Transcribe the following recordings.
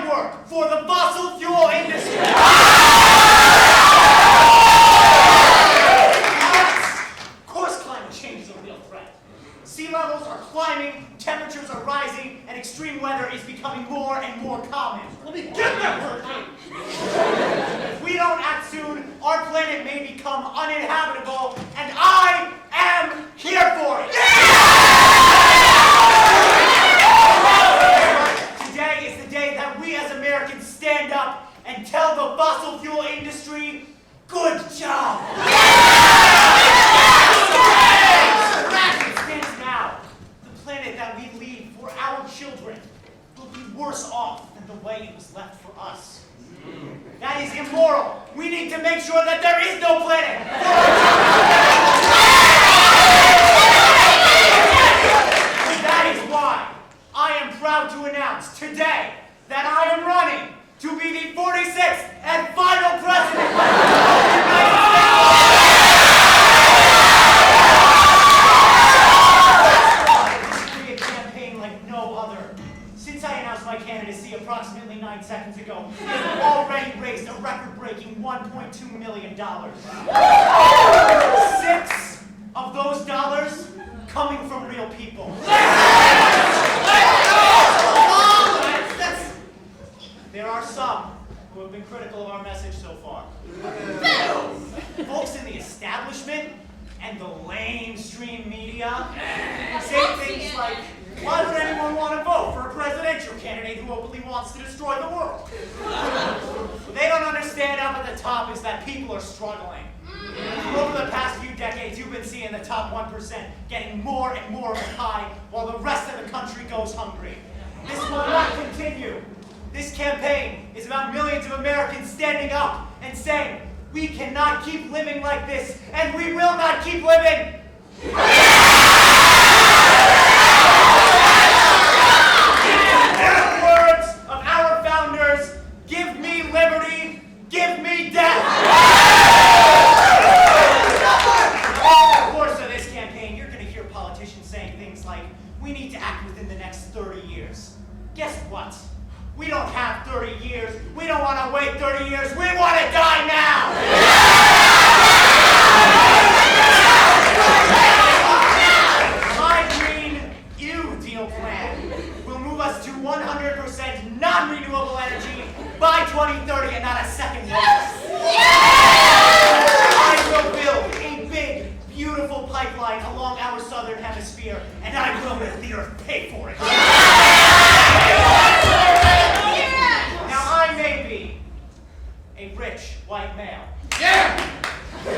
I work for the fossil fuel industry. Of course climate change is a real threat. Sea levels are climbing, temperatures are rising, and extreme weather is becoming more and more common. Let me get that hurricane! If we don't act soon, our planet may become uninhabitable, and I am here for it! Today is the day that we as Americans stand up and tell the fossil fuel industry, good job! Now, the planet that we leave for our children will be worse off than the way it was left for us. That is immoral. We need to make sure that there is no planet. That is why I am proud to announce today that I am running to be the 46th and final president of the United States. This will be a campaign like no other. Since I announced my candidacy approximately 9 seconds ago, I've already raised a record-breaking $1.2 million. 6 of those dollars coming from real people. There are some who have been critical of our message so far. Folks in the establishment and the lamestream media say things like, why would anyone want to vote for a presidential candidate who openly wants to destroy the world? What they don't understand up at the top is that people are struggling. Over the past few decades, you've been seeing the top 1% getting more and more of a pie while the rest of the country goes hungry. This will not continue. This campaign is about millions of Americans standing up and saying, we cannot keep living like this, and we will not keep living. In the words of our founders, give me liberty, give me death. In the course of this campaign, you're going to hear politicians saying things like, we need to act within the next 30 years. Guess what? We don't have 30 years. We don't want to wait 30 years. We want to die now! My Green New Deal plan will move us to 100% non-renewable energy by 2030 and not a second later. I will build a big, beautiful pipeline along our southern hemisphere, and I will let the earth pay for it. A rich white male. Yeah! We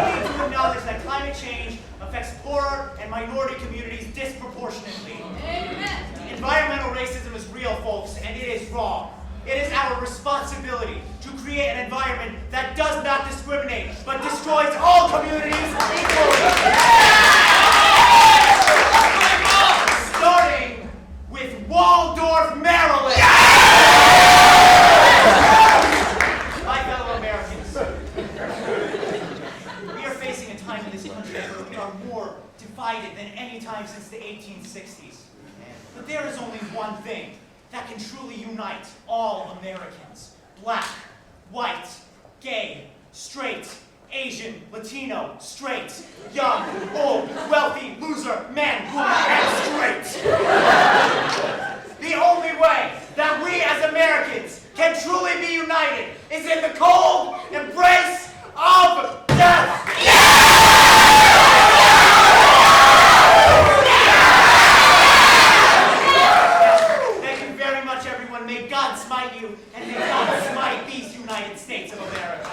need to acknowledge that climate change affects poorer and minority communities disproportionately. Amen. Environmental racism is real, folks, and it is wrong. It is our responsibility to create an environment that does not discriminate, but destroys all communities equally. Starting with Waldorf, Maryland. My fellow Americans, we are facing a time in this country where we are more divided than any time since the 1860s. But there is only one thing that can truly unite all Americans: black, white, gay, straight, Asian, Latino, straight, young, old, wealthy, loser, man, woman, and straight. The only way that we as Americans can truly be united is in the cold embrace of death. Thank you very much, everyone. May God smite you, and may God smite these United States of America.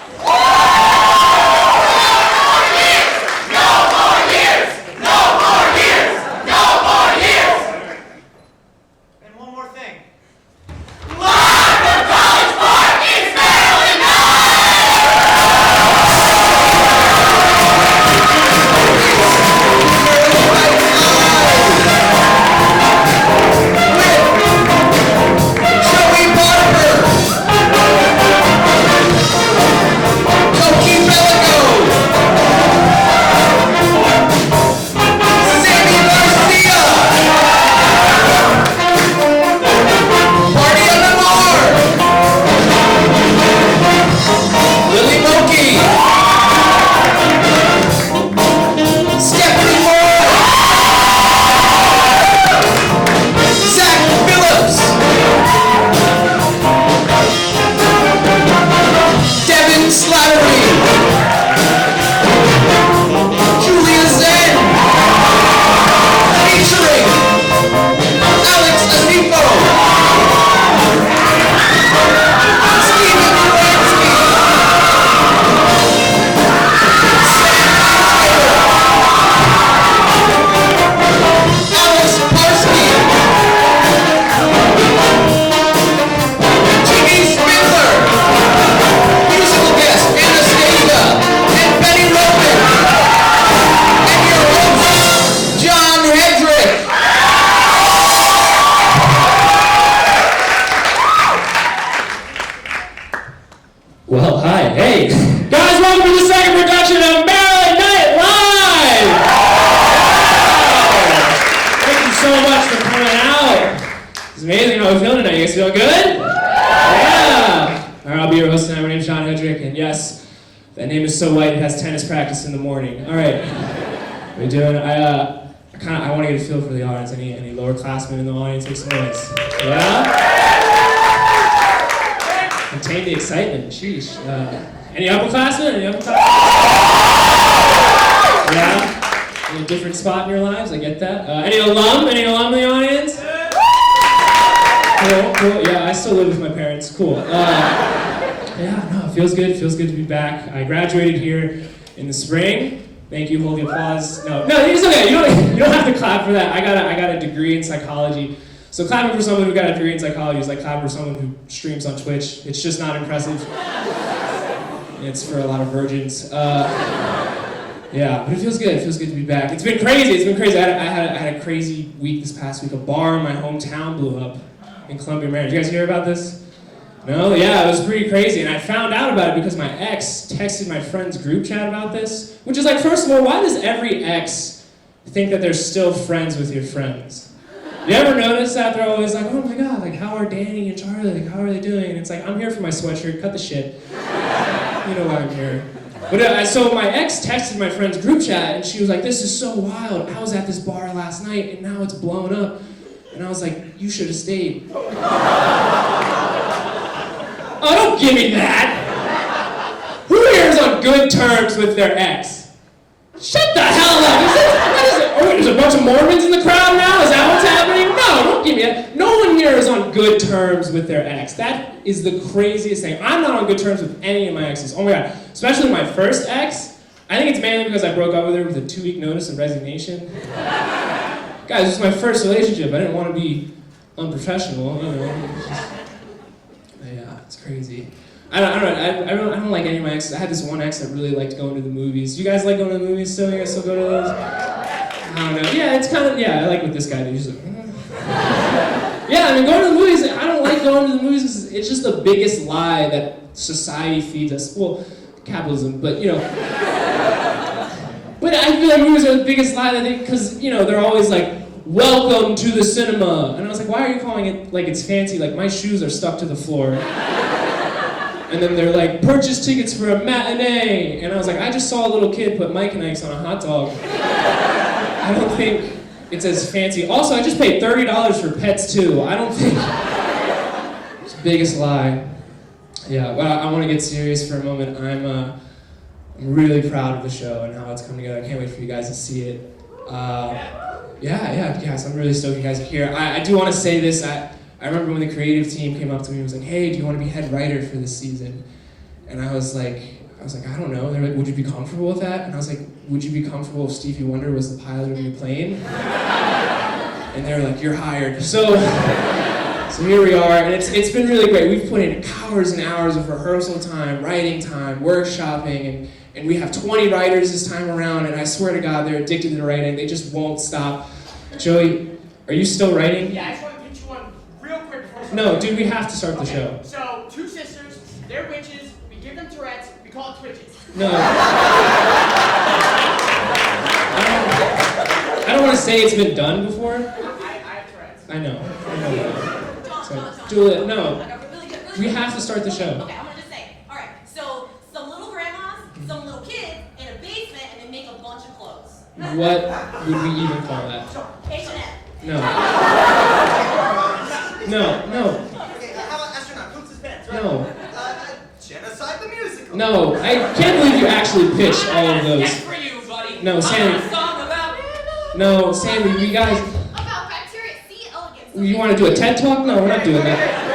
Shall we barter? Well, hi, hey. Guys, welcome to the second production of Maryland Night Live! Thank you so much for coming out. It's amazing how we're feeling tonight. You guys feel good? Yeah! All right, I'll be your host tonight. My name's John Hedrick, and yes, that name is so white it has tennis practice in the morning. All right, what are you doing? I want to get a feel for the audience. Any lower classmen in the audience? Make some noise. Yeah? Contain the excitement, sheesh. Any upperclassmen? Yeah? In a different spot in your lives, I get that. Any alum in the audience? Cool. Yeah, I still live with my parents. Cool. Yeah, no, it feels good to be back. I graduated here in the spring. Thank you, hold the applause. No, it's okay, you don't have to clap for that. I got a degree in psychology. So clapping for someone who got a degree in psychology is like clapping for someone who streams on Twitch. It's just not impressive. It's for a lot of virgins. Yeah, but it feels good. It feels good to be back. It's been crazy. I had a crazy week this past week. A bar in my hometown blew up in Columbia, Maryland. Did you guys hear about this? No? Yeah, it was pretty crazy. And I found out about it because my ex texted my friend's group chat about this. Which is like, first of all, why does every ex think that they're still friends with your friends? You ever notice that? They're always like, oh my god, like, how are Danny and Charlie? Like, how are they doing? And it's like, I'm here for my sweatshirt, cut the shit. You know why I'm here. But so my ex texted my friend's group chat, and she was like, this is so wild. I was at this bar last night, and now it's blown up. And I was like, you should have stayed. Oh, don't give me that. Who here is on good terms with their ex? Shut the hell up. There's a bunch of Mormons in the crowd now? Is that what's happening? No, don't give me that. No one here is on good terms with their ex. That is the craziest thing. I'm not on good terms with any of my exes. Oh my god. Especially my first ex. I think it's mainly because I broke up with her with a 2-week notice of resignation. Guys, this is my first relationship. I didn't want to be unprofessional, you know. Yeah, it's crazy. I don't like any of my exes. I had this one ex that really liked going to the movies. You guys like going to the movies still? You guys still go to those? I don't know. Yeah, it's kind of, yeah, I like what this guy did. He's like, yeah, I mean, going to the movies, I don't like going to the movies because it's just the biggest lie that society feeds us. Well, capitalism, but, you know. But I feel like movies are the biggest lie that because, you know, they're always like, welcome to the cinema. And I was like, why are you calling it like it's fancy? Like, my shoes are stuck to the floor. And then they're like, purchase tickets for a matinee. And I was like, I just saw a little kid put Mike and Ike's on a hot dog. I don't think it's as fancy. Also, I just paid $30 for Pets 2. I don't think it's the biggest lie. Yeah, well, I want to get serious for a moment. I'm really proud of the show and how it's come together. I can't wait for you guys to see it. Yes, I'm really stoked you guys are here. I do want to say this. I remember when the creative team came up to me and was like, hey, do you want to be head writer for this season? And I was like, I don't know. They're like, would you be comfortable with that? And I was like, would you be comfortable if Stevie Wonder was the pilot of your plane? And they were like, you're hired. So here we are, and it's been really great. We've put in hours and hours of rehearsal time, writing time, workshopping, and we have 20 writers this time around, and I swear to God, they're addicted to writing. They just won't stop. Joey, are you still writing? Yeah, I just want to pitch you one real quick before. No, dude, we have to start the show. So, 2 sisters, they're witches, we give them Tourette's, we call it Twitches. No. I don't want to say it's been done before. I have Tourette's. I know. John. Juliet, no. Really We have to start the show. Okay, I'm gonna just say. All right. So some little grandmas, some little kids in a basement, and they make a bunch of clothes. What would we even call that? H&M. No. No. Okay, how about astronaut poops his pants, right? No. Genocide the musical. No. I can't believe you actually pitched all of those. That's for you, buddy. No, Sammy. A song about... No, Sammy, we guys. About bacteria C. elegans. You want to do a TED Talk? No, we're not doing that.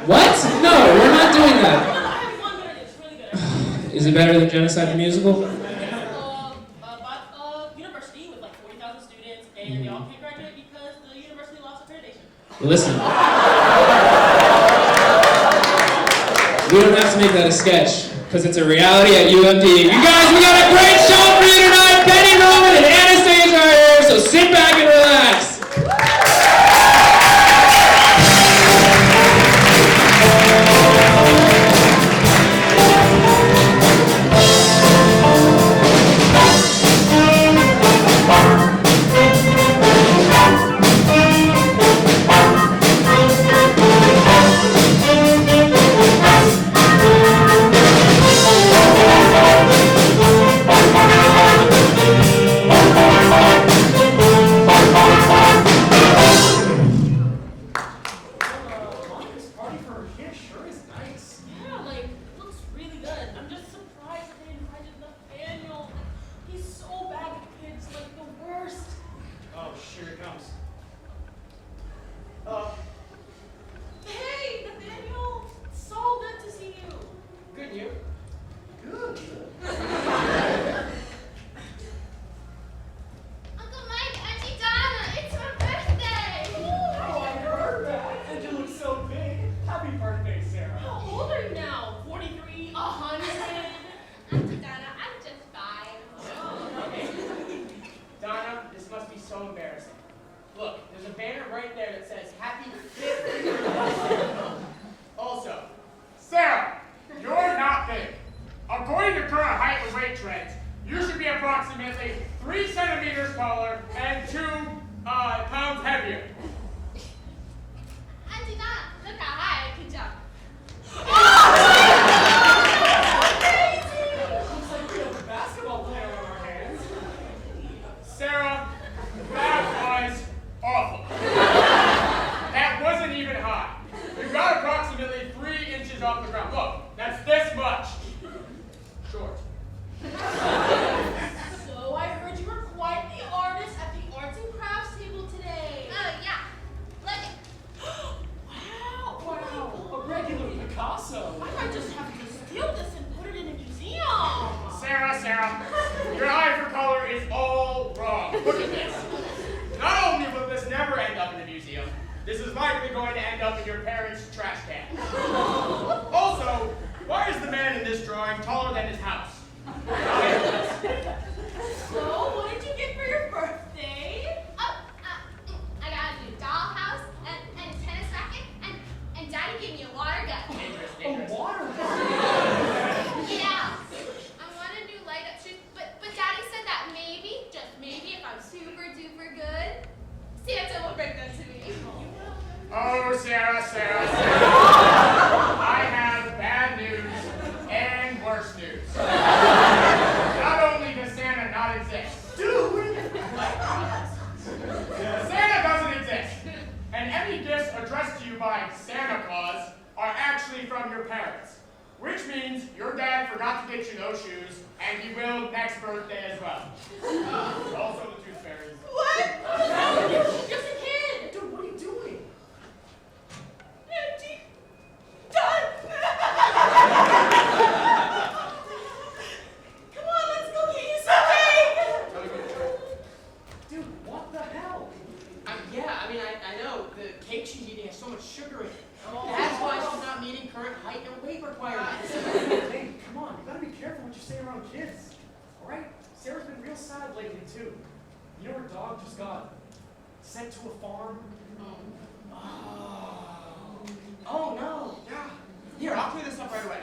What? No, we're not doing that. I have one good idea. It's really good. Is it better than Genocide the Musical? University with like 40,000 students, and y'all can't graduate because the university lost accreditation. Listen. We don't have to make that a sketch, because it's a reality at UMD. You guys, we got a great show for you tonight. Penny Roman and Anastasia are here, so sit back and relax. this is likely going to end up in your parents' trash can. Also, why is the man in this drawing taller than his house? So, what did you get for your birthday? Oh, I got a new dollhouse and a tennis racket, and Daddy gave me a water gun. Interesting. Water Yeah, I want a new light up shoes, but Daddy said that maybe, just maybe, if I'm super duper good, Santa will bring them to me. Oh, Sarah. I have bad news and worse news. Not only does Santa not exist, Dude! Santa doesn't exist. And any gifts addressed to you by Santa Claus are actually from your parents. Which means your dad forgot to get you those shoes, and he will next birthday as well. Also the tooth fairies. What? Just a kid. Dude, what are you doing? Empty. Done. Come on, let's go get you some cake. Dude, what the hell? I know. The cake she's eating has so much sugar in it. That's why she's not meeting current height and weight requirements. Hey, come on, you gotta be careful what you say around kids. Alright? Sarah's been real sad lately, too. You know her dog just got sent to a farm? Oh no. Yeah. Here, I'll clear this up right away.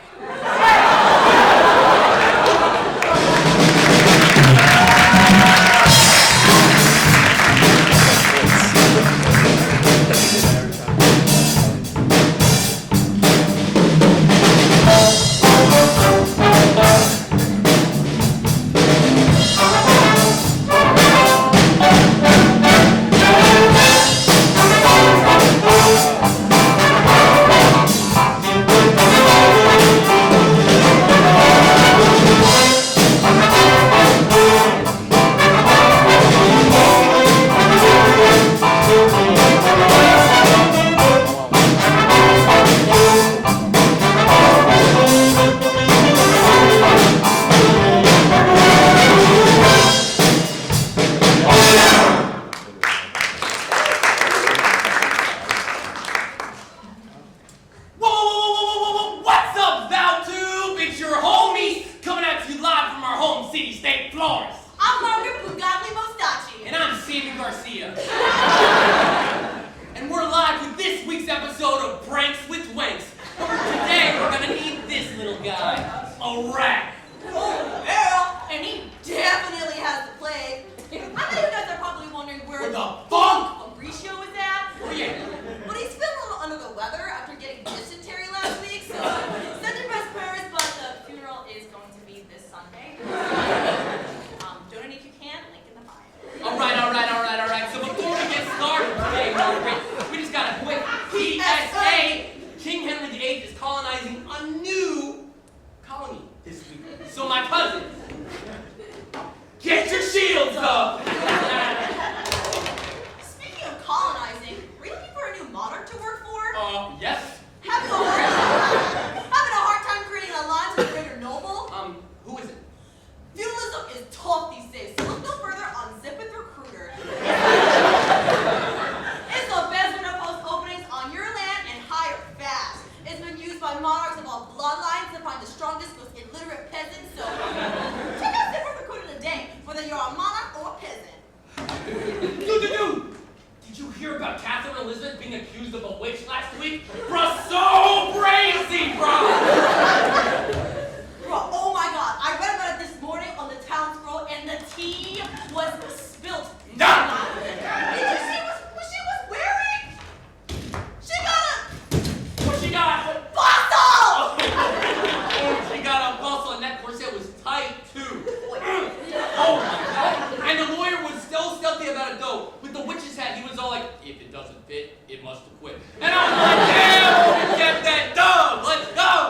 Whoa! What's up, Valtube? It's your homies coming at you live from our home city, State, Flores. I'm Margaret Bugatti Mostacci. And I'm Sammy Garcia. And we're live with this week's episode of Pranks with Wanks. Today we're gonna need this little guy, a rat. Oh, yeah, and he definitely has the plague. I know you guys are probably wondering where Where the fuck? Fabricio is at. Oh yeah. But he's feeling a little under the weather after getting dysentery last week, so send your best prayers, but the funeral is going to be this Sunday. Donate if you can, link in the bio. All right. So before we get started today, Margaret, we just got a quick PSA. King Henry VIII is colonizing a new colony this week. So my cousin, get your shields up. Speaking of colonizing, are you looking for a new monarch to work for? Yes. Having a hard time creating an alliance with a greater noble? Who is it? Feudalism is tough these days, so look no further on Zip It Recruiter. It's the best way to post openings on your land and hire fast. It's been used by monarchs of all bloodlines to find the strongest, most illiterate peasants, so check out Zip It Recruiter today, whether you're a monarch or a peasant. Dude! Did you hear about Catherine Elizabeth being accused of a witch last week? Bruh, so crazy, bro! Bro, oh my god, I read about it this morning on the town scroll and the tea was spilt. Nah. Did you see what she was wearing? She got What she got? a bustle! Oh, she got a bustle and that corset was tight, too. Oh my god. And the lawyer was so stealthy about it, though. With the witch's hat, he was all like, if it doesn't fit, it must have quit. And I was like, damn, we kept that dub. Let's go.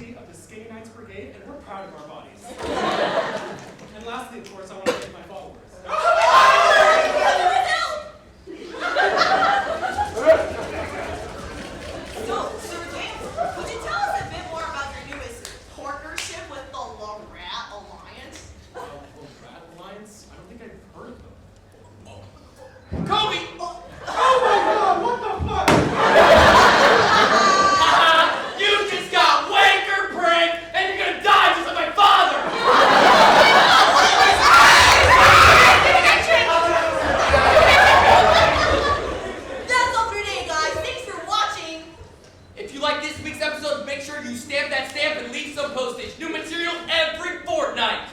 faculty of the Skinny Knights Brigade, and we're proud of our bodies. And lastly, of course, I want to thank my followers. So, Sir James, would you tell us a bit more about your newest partnership with the Rat Alliance? The Rat Alliance? I don't think I've heard of them. Kobe! Oh my god, what the fuck? You just got wanker pranked, and you're gonna die just like my father! That's all for today, guys. Thanks for watching. If you like this week's episode, make sure you stamp that stamp and leave some postage. New material every fortnight.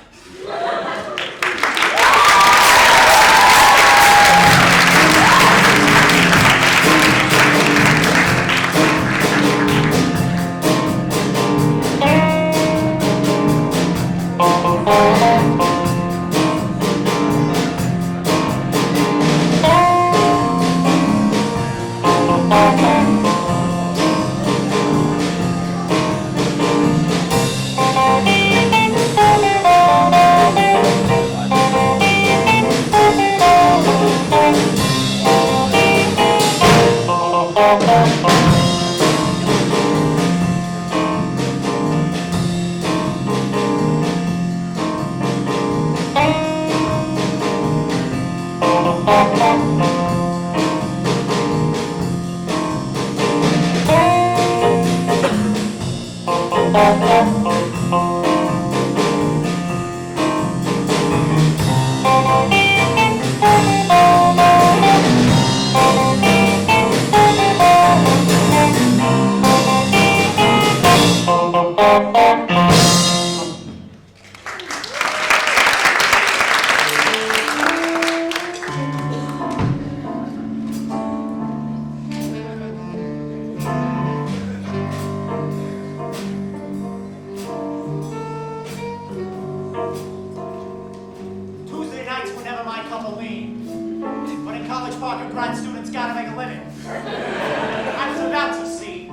Tuesday nights were never my cup of lean. But in College Park, a grad student's gotta make a living. I was about to see,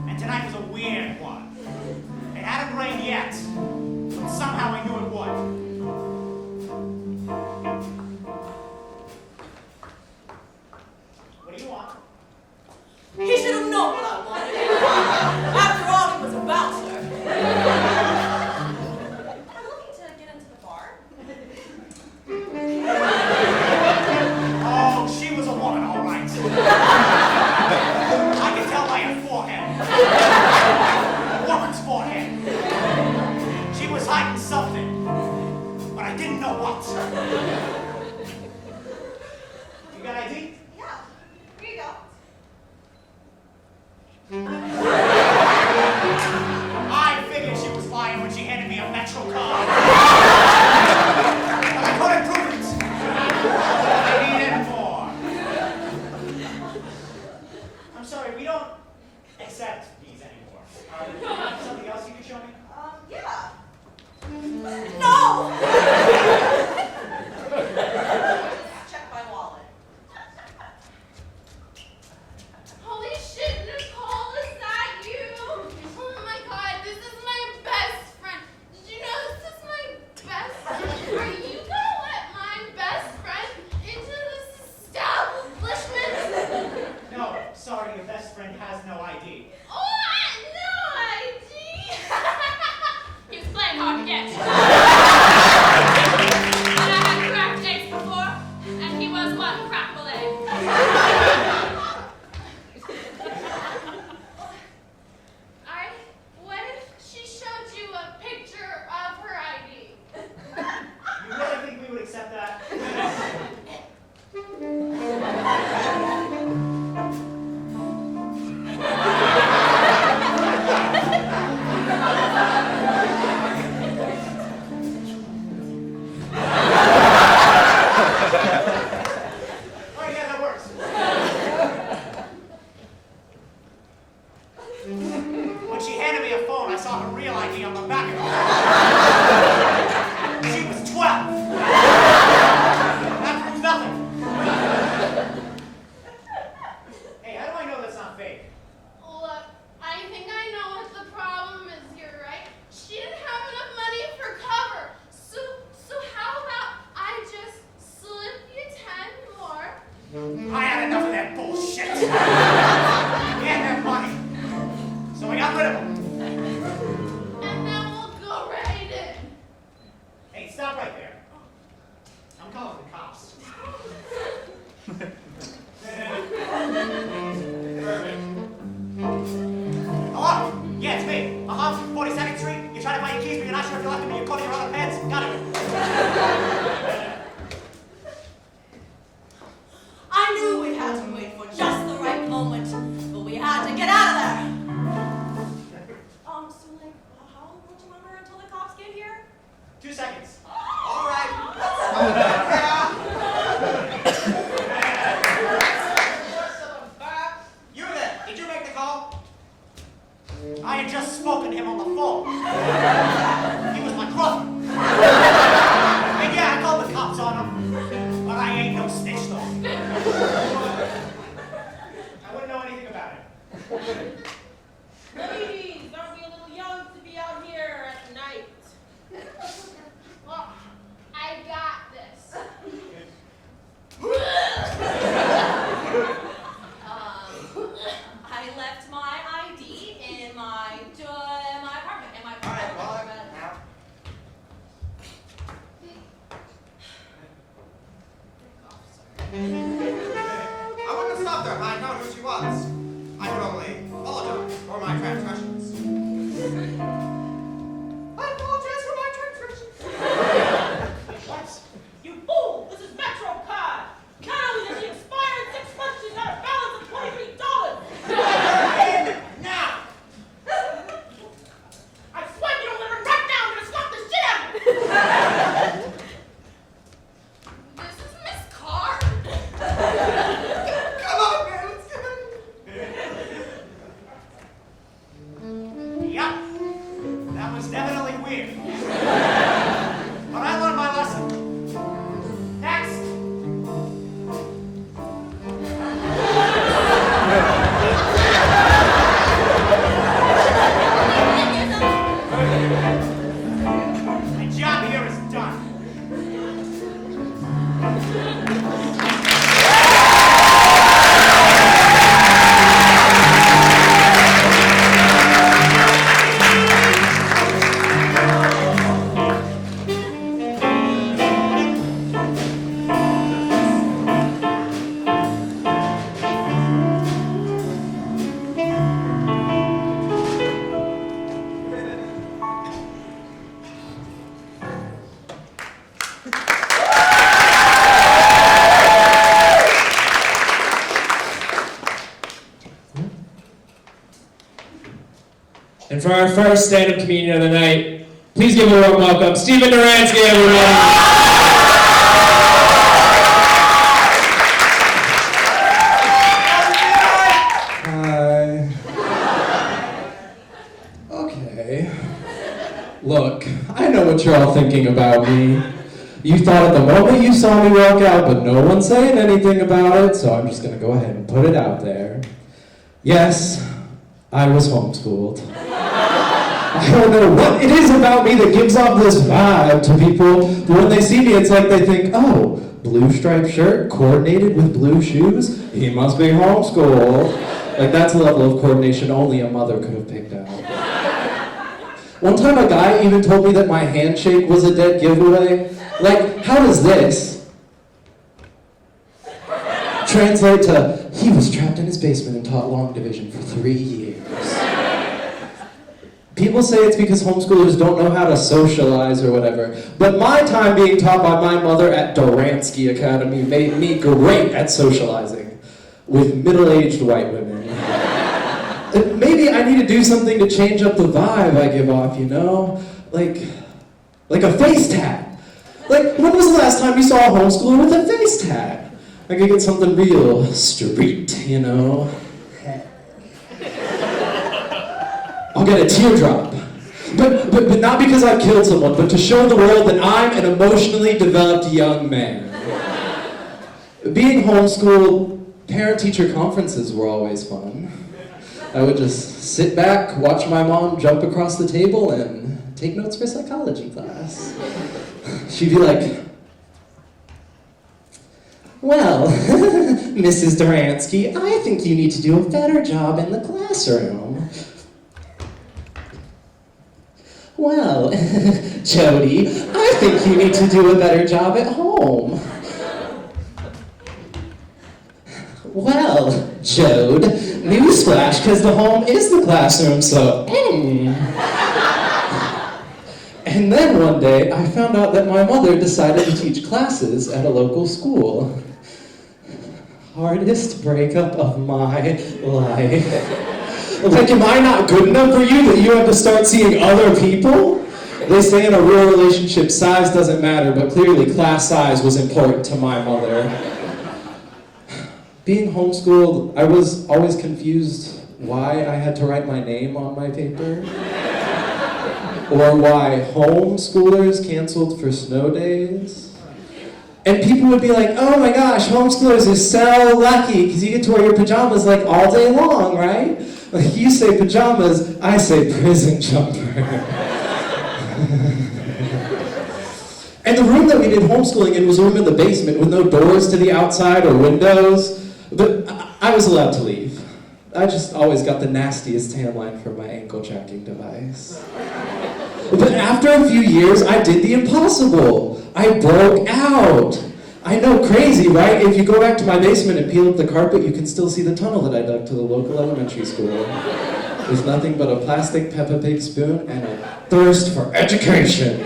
and tonight was a weird one. It hadn't rained yet, but somehow I knew it would. What do you want? He should have known what I wanted. After all, he was a bouncer. I'm looking to get into the bar. Oh, she was a woman, all right. I can tell by her forehead. A woman's forehead. She was hiding something, but I didn't know what. You got ID? Yeah. Here you go. I figured she was lying when she handed me a Metro card. But I couldn't prove it. I needed more. I'm sorry, we don't accept these anymore. Something else you can show me? Yeah. No! Check my wallet. Holy shit, Nicole, is that you? Oh my god, this is my best friend. Did you know this is my best friend? Are you gonna let my best friend into this establishment? No, sorry, your best friend has no ID. Oh, no ID! He was playing hard to get. But I had cracked eggs before, and he was one crackable egg. What if she showed you a picture of her ID? You really think we would accept that? Oh, yeah, that works. When she handed me a phone, I saw her real ID on the back of it. She was 12. That proves nothing. Hey, how do I know that's not fake? Look, I think I know what the problem is, your keys, but you're not sure if you'll have to be in one of your other pants. Got it. I knew we had to wait for just the right moment, but we had to get out of there. So like, how long would you remember until the cops get here? 2 seconds. All right. You were there. Did you make the call? I had just spoken to him on the phone. He was my brother. And yeah, I called the cops on him. But I ain't no snitch, though. I wouldn't know anything about it. Ladies, aren't we a little young to be out here at night? Well, I got this. I left my ID in my apartment. In my All right, well, apartment. now. I wouldn't have stopped her if I had known who she was. I could only apologize for my transgressions. I apologize for my transgressions. What? You fool! This is MetroCard! Not only does she expire in 6 months, she's got a balance of $23! And now! I swear you don't let her right now! I'm gonna slap the shit out of you! This is Miss Carr. Come on, man, let's get it. Yup. That was definitely weird. But I learned my lesson. Next! My job here is done. And for our first stand-up comedian of the night, please give a warm welcome, Stephen Duransky, everybody. Hi. Okay. Look, I know what you're all thinking about me. You thought at the moment you saw me walk out, but no one's saying anything about it, so I'm just gonna go ahead and put it out there. Yes, I was homeschooled. I don't know what it is about me that gives off this vibe to people, but when they see me, it's like they think, oh, blue striped shirt coordinated with blue shoes? He must be homeschooled. Like, that's a level of coordination only a mother could have picked out. One time a guy even told me that my handshake was a dead giveaway. Like, how does this translate to, he was trapped in his basement and taught long division for 3 years? People say it's because homeschoolers don't know how to socialize or whatever, but my time being taught by my mother at Duransky Academy made me great at socializing with middle-aged white women. Maybe I need to do something to change up the vibe I give off, you know? Like a face tat. Like, when was the last time you saw a homeschooler with a face tat? I could get something real street, you know? I'll get a teardrop. But not because I've killed someone, but to show the world that I'm an emotionally developed young man. Being homeschooled, parent-teacher conferences were always fun. I would just sit back, watch my mom jump across the table, and take notes for psychology class. She'd be like, well, Mrs. Duransky, I think you need to do a better job in the classroom. Well, Jody, I think you need to do a better job at home. Well, Jode, newsflash, because the home is the classroom, so, And then one day, I found out that my mother decided to teach classes at a local school. Hardest breakup of my life. Like, am I not good enough for you that you have to start seeing other people? They say in a real relationship, size doesn't matter, but clearly class size was important to my mother. Being homeschooled, I was always confused why I had to write my name on my paper. Or why homeschoolers canceled for snow days. And people would be like, oh my gosh, homeschoolers are so lucky because you get to wear your pajamas like all day long, right? Like you say pajamas, I say prison jumper. And the room that we did homeschooling in was a room in the basement with no doors to the outside or windows. But I was allowed to leave. I just always got the nastiest tan line for my ankle tracking device. But after a few years, I did the impossible. I broke out. I know, crazy, right? If you go back to my basement and peel up the carpet, you can still see the tunnel that I dug to the local elementary school. There's nothing but a plastic Peppa Pig spoon and a thirst for education.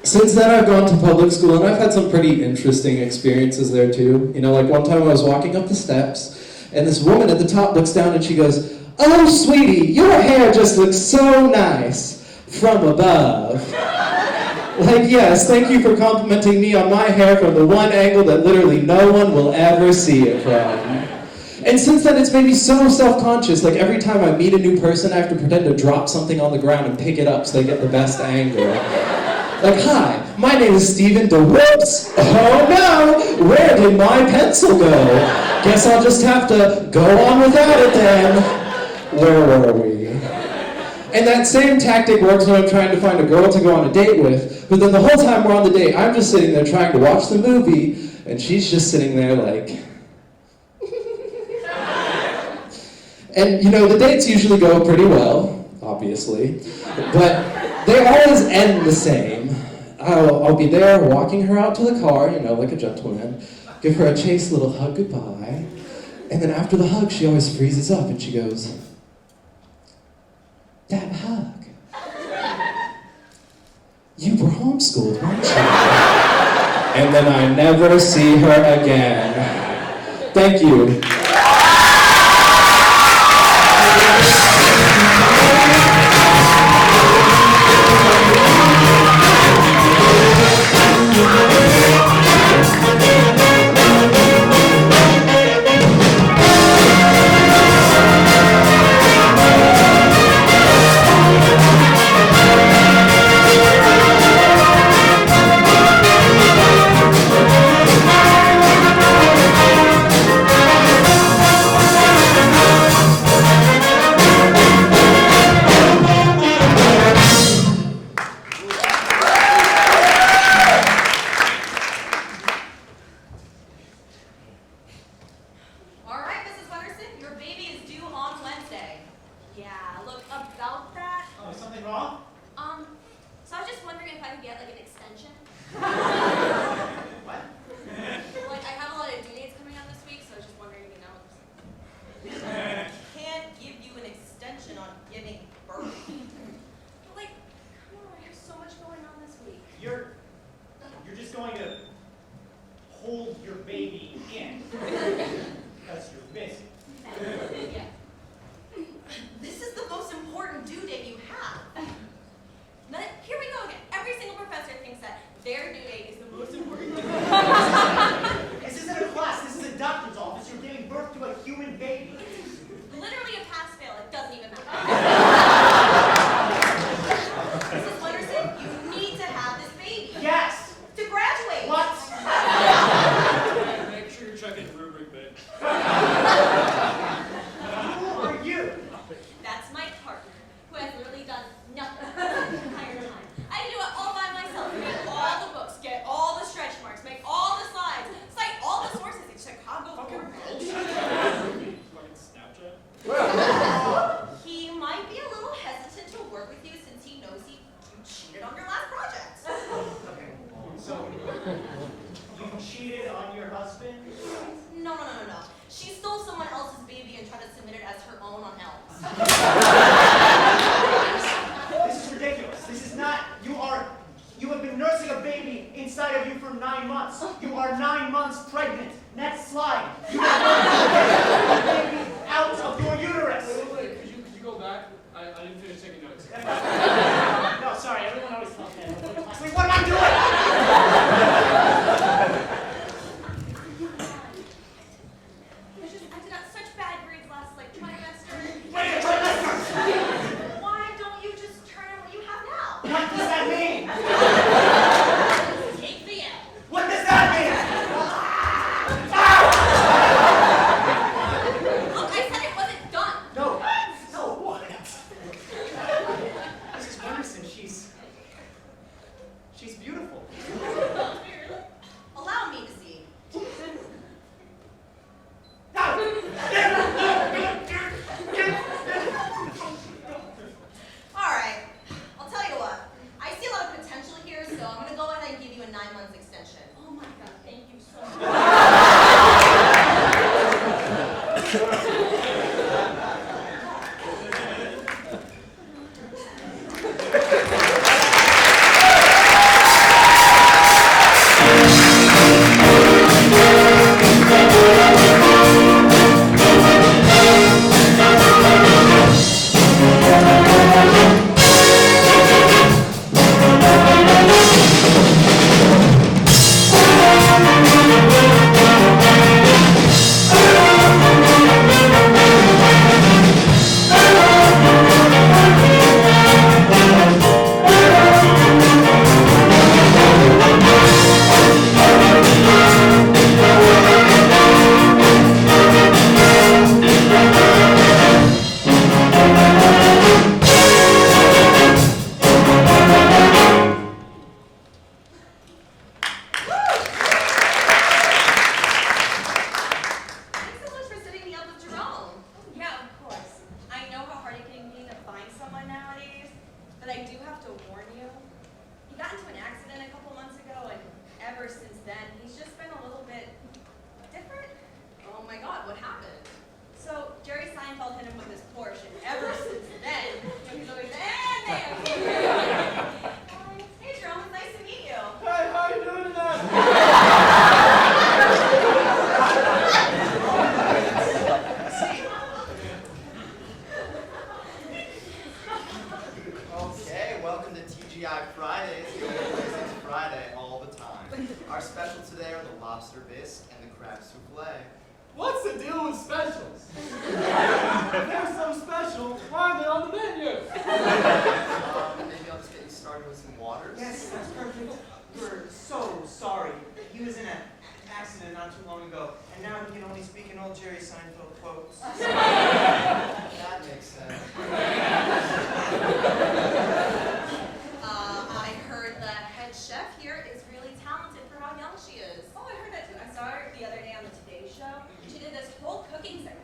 Since then, I've gone to public school, and I've had some pretty interesting experiences there, too. You know, like one time I was walking up the steps, and this woman at the top looks down and she goes, oh, sweetie, your hair just looks so nice from above. Like, yes, thank you for complimenting me on my hair from the one angle that literally no one will ever see it from. And since then, it's made me so self-conscious. Like, every time I meet a new person, I have to pretend to drop something on the ground and pick it up so they get the best angle. Like, hi, my name is Steven DeWhoops. Oh no, where did my pencil go? Guess I'll just have to go on without it then. Where were we? And that same tactic works when I'm trying to find a girl to go on a date with, but then the whole time we're on the date, I'm just sitting there trying to watch the movie, and she's just sitting there like... And, you know, the dates usually go pretty well, obviously, but they always end the same. I'll be there walking her out to the car, you know, like a gentleman, give her a chaste little hug goodbye, and then after the hug, she always freezes up and she goes, that hug. You were homeschooled, weren't you? And then I never see her again. Thank you. You're just going to hold your baby in because you're busy. Yeah. This is the most important due date you have. Now, here we go again. Every single professor thinks that their due date is the most important due date. This isn't a class. This is a doctor's office. You're giving birth to a human baby. Literally a pass-fail. It doesn't even matter. Mrs. Wonderson, you need to have this baby. Yes. To graduate. What? Make sure you're checking rubric, babe. Who are you? That's my partner, who has literally done nothing the entire time. I had to do it all by myself. Make all the books, get all the stretch marks, make all the slides, cite all the sources in Chicago format. Fucking Snapchat. He might be a little hesitant to work with you since he knows you cheated on your last project. Okay. So, you cheated on your husband? No. She stole someone else's baby and tried to submit it as her own on Elms. This is ridiculous. This is not inside of you for 9 months. You are 9 months pregnant. Next slide. You are baby out of your uterus. Wait, could you go back? I didn't finish taking notes. No, sorry, everyone always tells me. Wait, what am I doing? I did out such bad grades last trimester. Wait a trimester! Why don't you just turn in what you have now? What does that mean? Take the L. What does that mean? Look, I said it wasn't done. No, what? Mrs. Emerson, she's beautiful. Allow me to see. Alright, I'll tell you what. I see a lot of potential here, so I'm going to go ahead and give you a 9 months extension. Oh my God, thank you so much. Thanks so much for setting me up with Jerome. Yeah, of course. I know how hard it can be to find someone nowadays, but I do have to warn you. He got into an accident a couple months ago, and ever since then, he's just been a little bit different. Oh my God, what happened? So Jerry Seinfeld hit him with his Porsche, and ever since then, he's always hey, Jerome, it's nice to meet you. Hey, how you doing tonight? Okay, welcome to TGI Fridays. The only place it's Friday all the time. Our special today are the lobster bisque and the crab souffle. What's the deal with specials? If they're so special, why are they on the menu? Maybe I'll just get you started with some waters. Yes, that's perfect. We're so sorry. He was in an accident not too long ago, and now he can only speak in old Jerry Seinfeld quotes. That makes sense. I heard the head chef here is really talented for how young she is. Oh, I heard that too. I saw her the other day on the Today Show. She did this whole cooking segment.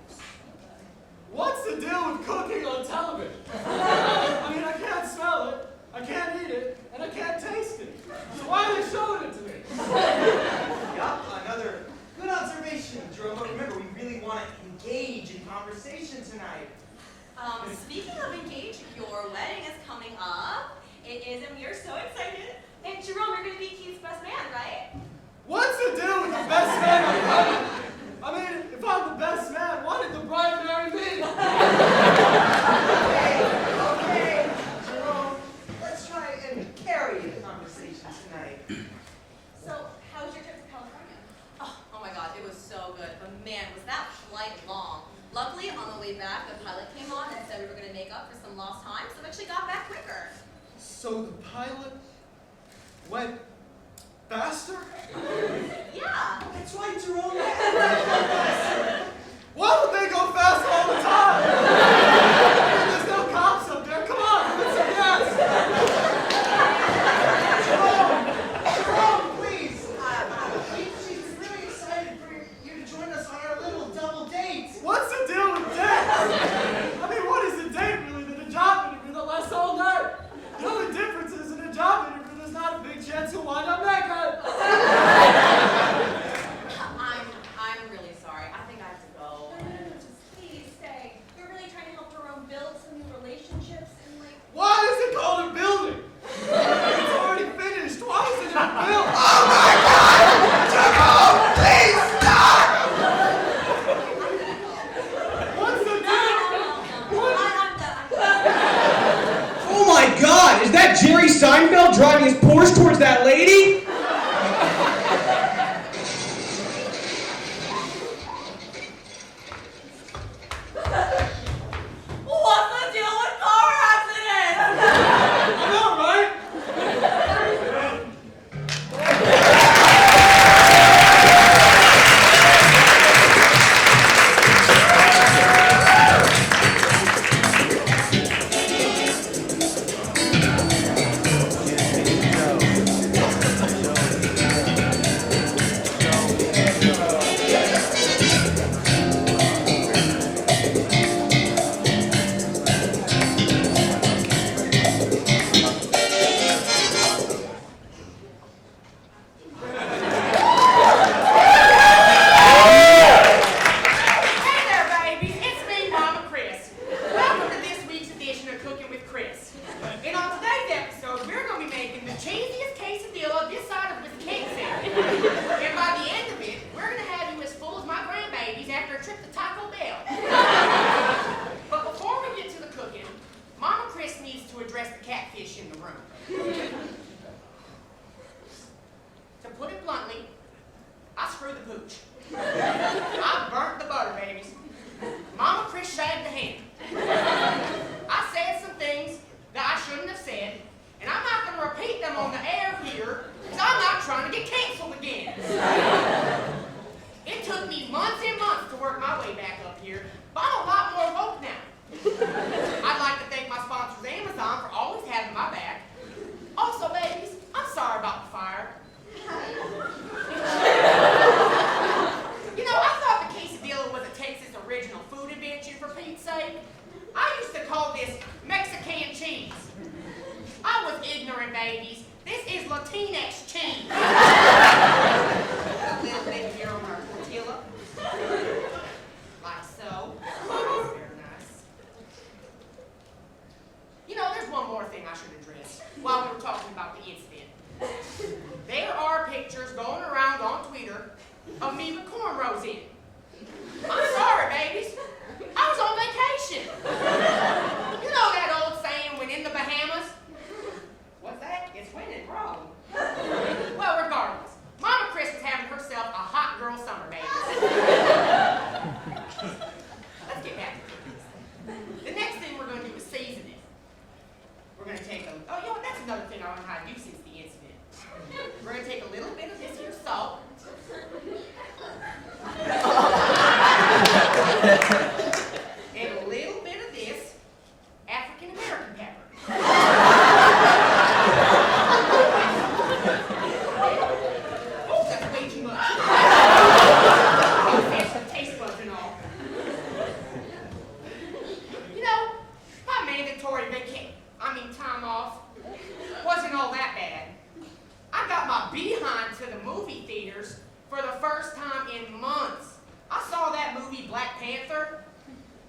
What's the deal with cooking on television? I mean, I can't smell it, I can't eat it, and I can't taste it. So why are they showing it to me? Yup, another good observation, Jerome. But remember, we really want to engage in conversation tonight. Speaking of engaging, your wedding is coming up. It is, and we are so excited. And Jerome, you're going to be Keith's best man, right? What's the deal with the best man on the wedding? I mean, if I'm the best man, why did the bride marry me? Okay, Jerome, let's try and carry the conversation tonight. So, how was your trip to California? Oh my God, it was so good. But man, was that flight long. Luckily, on the way back, the pilot came on and said we were going to make up for some lost time, so we actually got back quicker. So the pilot went faster? Yeah. That's right, Jerome. Why would they go fast all the time? I mean, there's no cops up there. Come on, give it some gas. Jerome, please. She's really excited for you to join us on our little double date. What's the deal with dates? I mean, what is a date really than a job interview that lasts all night? The only difference is in a job interview, there's not a big chance you'll wind up naked. I'm really sorry. I think God, is that Jerry Seinfeld driving his Porsche towards that lady? What's the deal with car accidents? I know, right? Hey there, babies. It's me, Mama Chris. Welcome to this week's edition of Cooking with Chris. And on today's episode, we're going to be making the cheesiest quesadilla this side of this cake set. And by the end of it, we're going to have you as full as my grandbabies after a trip to Taco Bell. But before we get to the cooking, Mama Chris needs to address the catfish in the room. To put it bluntly, I screwed the pooch. I burnt the butter, babies. Mama Chris shagged the ham. I said some things that I shouldn't have said, and I'm not going to repeat them on the air here, because I'm not trying to get canceled again. It took me months and months to work my way back up here, but I'm a lot more woke now. I'd like to thank my sponsors, Amazon, for always having my back. Also, ladies, I'm sorry about the fire. You know, I thought the quesadilla was a Texas original food invention, for Pete's sake. I used to call this Mexican cheese. I was ignorant, babies. This is Latinx cheese. A little bit here on our tortilla. Like so. Very nice. You know, there's one more thing I should address while we were talking about the incident. There are pictures going around on Twitter of me with cornrows in. I'm sorry, babies. I was on vacation. You know that old saying, when in the Bahamas? What's that? It's when in Rome. Well, regardless, Mama Chris was having herself a hot girl summer, babies. Let's get back to cookies. The next thing we're going to do is season it. We're going to take oh, you know what? That's another thing I learned how to do since the incident. We're going to take a little bit of this here salt. And a little bit of this African American pepper. Oh, that's way too much. That's some taste buds and all. You know, my mandatory time off wasn't all that bad. I got my behind to the movie theaters for the first time in months. I saw that movie Black Panther,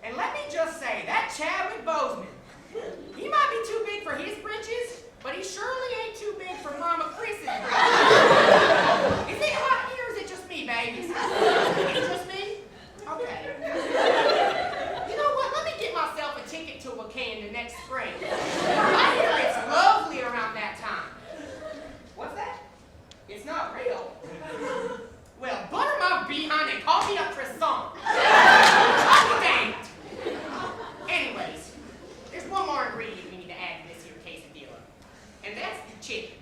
and let me just say, that Chadwick Boseman, he might be too big for his britches, but he surely ain't too big for Mama Chris's britches. Is it hot here, or is it just me, babies? It's just me? Okay. You know what? Let me get myself a ticket to Wakanda next spring. I hear it's lovely around that time. What's that? It's not real. Well, butter my behind and call me a croissant. I'm dang. Anyways, there's one more ingredient we need to add to this here quesadilla, and that's the chicken.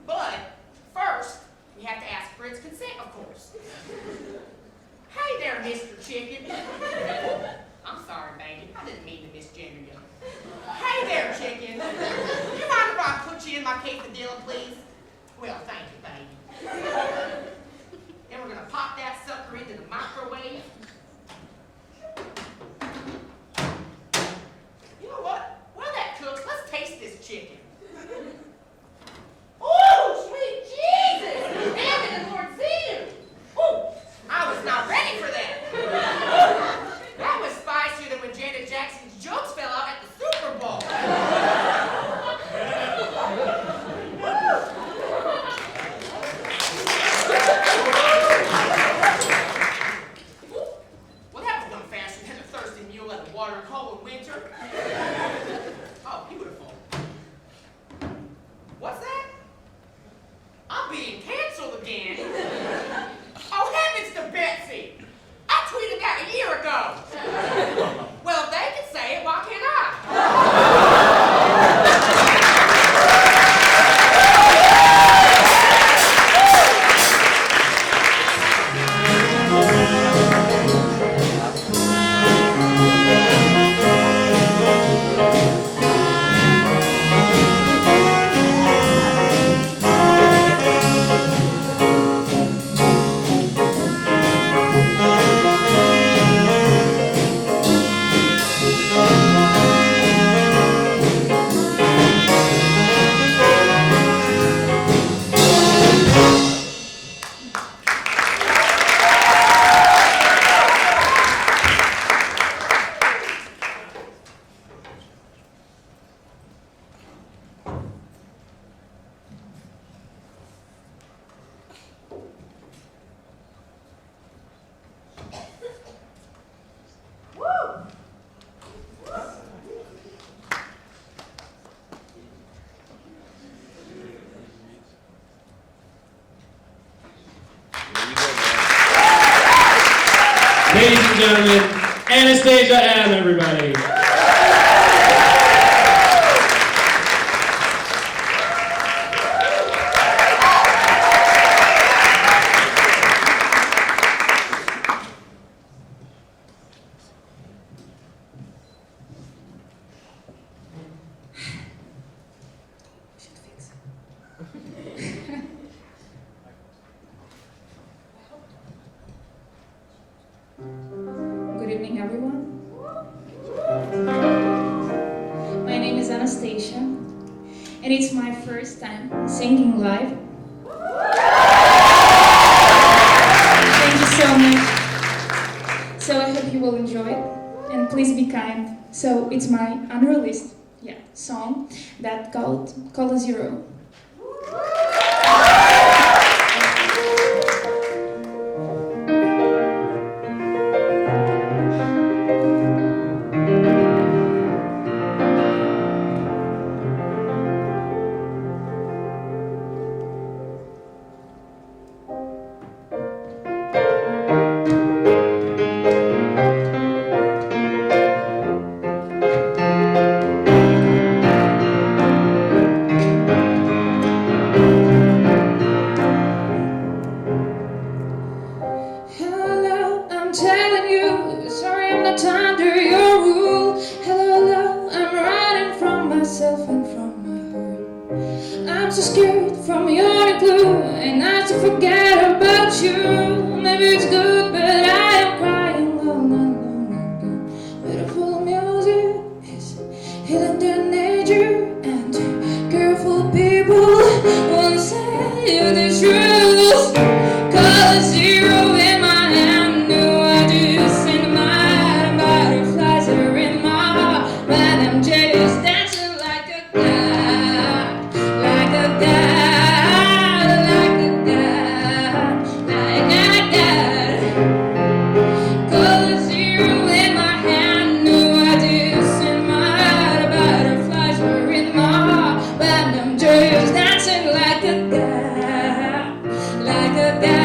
But first, we have to ask for its consent, of course. Hey there, Mr. Chicken. I'm sorry, baby. I didn't mean to misgender you. Hey there, chicken. You mind if I put you in my quesadilla, please? Well, thank you, baby. Then we're gonna pop that sucker into the microwave. You know what? While that cooks, let's taste this chicken. Ooh, sweet Jesus! Damn it, and Lord Zenu! Ooh, I was not ready for that. That was spicier than when Janet Jackson's jokes fell out at the Super Bowl. gentlemen, Anastasia M, everybody. Good evening, everyone. My name is Anastasia, and it's my first time singing live. Thank you so much. So I hope you will enjoy it, and please be kind. So it's my unreleased song that called Zero. Hello, I'm telling you, sorry I'm not under your rule. Hello, I'm running from myself and from my heart. I'm so scared from your glue, and I to forget about you. Maybe it's good, but I am crying all night long again. Beautiful music is hidden in nature, and careful people won't say you the truth. Color zero in my hand, no ideas in my butterflies are in my heart, but I'm just dancing like a god, like a god, like a god, like a god. Color zero in my hand, no ideas in my butterflies are in my heart, but I'm just dancing like a god, like a god.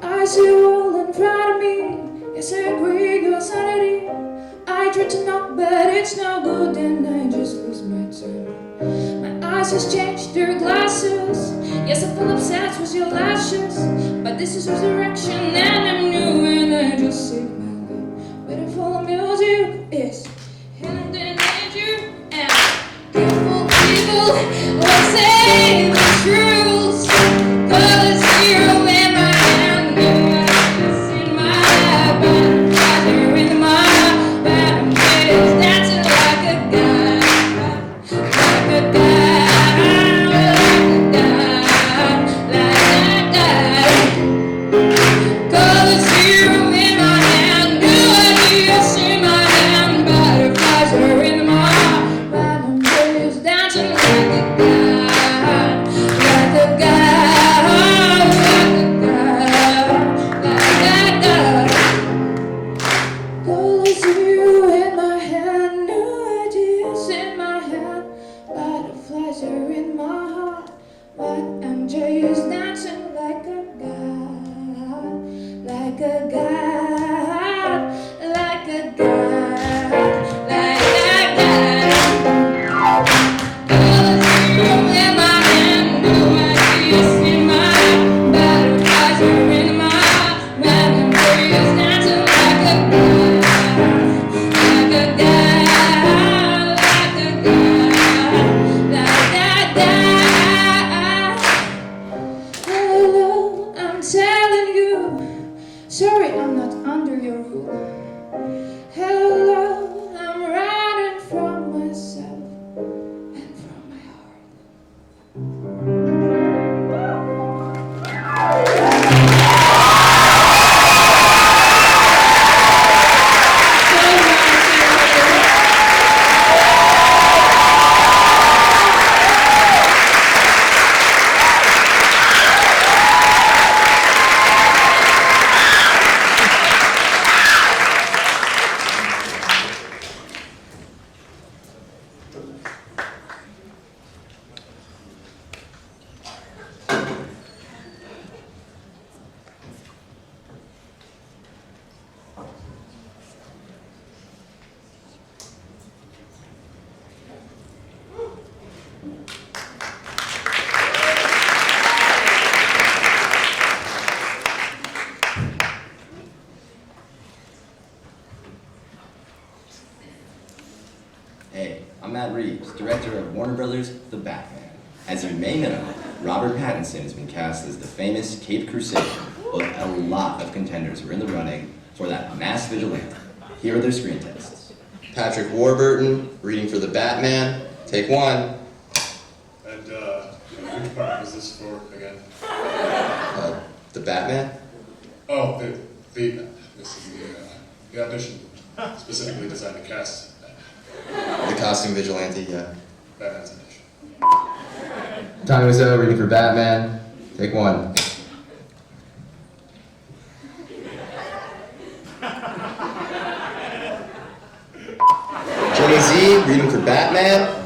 I see you all in front of me. Yes, I agree, your sanity. I try to knock, but it's no good, and I just lose my time. My eyes has changed their glasses. Yes, I'm full of sex with your lashes, but this is resurrection, and I'm new, and I just saved my life. Beautiful music is hidden in nature, and beautiful people will say the truth. Color zero in my hand, no ideas in my butterflies are in my heart, but I'm just dancing like a god, like a god, like a god, like a god. Color zero in my hand. Hey, I'm Matt Reeves, director of Warner Brothers' The Batman. As you may know, Robert Pattinson has been cast as the famous Caped Crusader, but a lot of contenders were in the running for that masked vigilante. Here are their screen tests. Patrick Warburton, reading for The Batman. Take one. And, which part was this for again? The Batman? Oh, this is the audition specifically designed to cast The costume vigilante, yeah. Batman's audition. Tommy Wiseau, reading for Batman. Take one. Jenny Z, reading for Batman.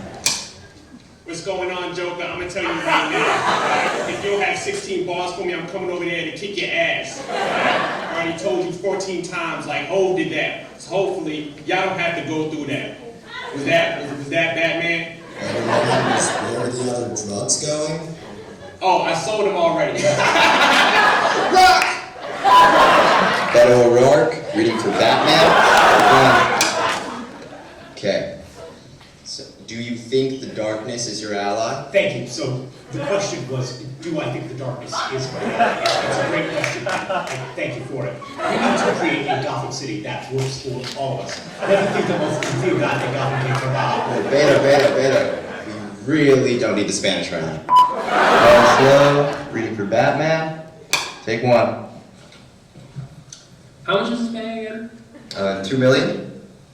What's going on, Joker? I'm gonna tell you right now. If you don't have 16 bars for me, I'm coming over there to kick your ass. I already told you 14 times, like Hov did that. So hopefully, y'all don't have to go through that. Was that Batman? Where are the other drugs going? Oh, I sold them already. Beto O'Rourke, reading for Batman. Okay. So, do you think the darkness is your ally? Thank you. So the question was, do I think the darkness is my ally? It's a great question. Thank you for it. We need to create a Gotham City that works for all of us. Never think the most complete guy that Gotham can provide. Beto. We really don't need the Spanish right now. Slow, reading for Batman. Take one. How much is this paying again? $2 million.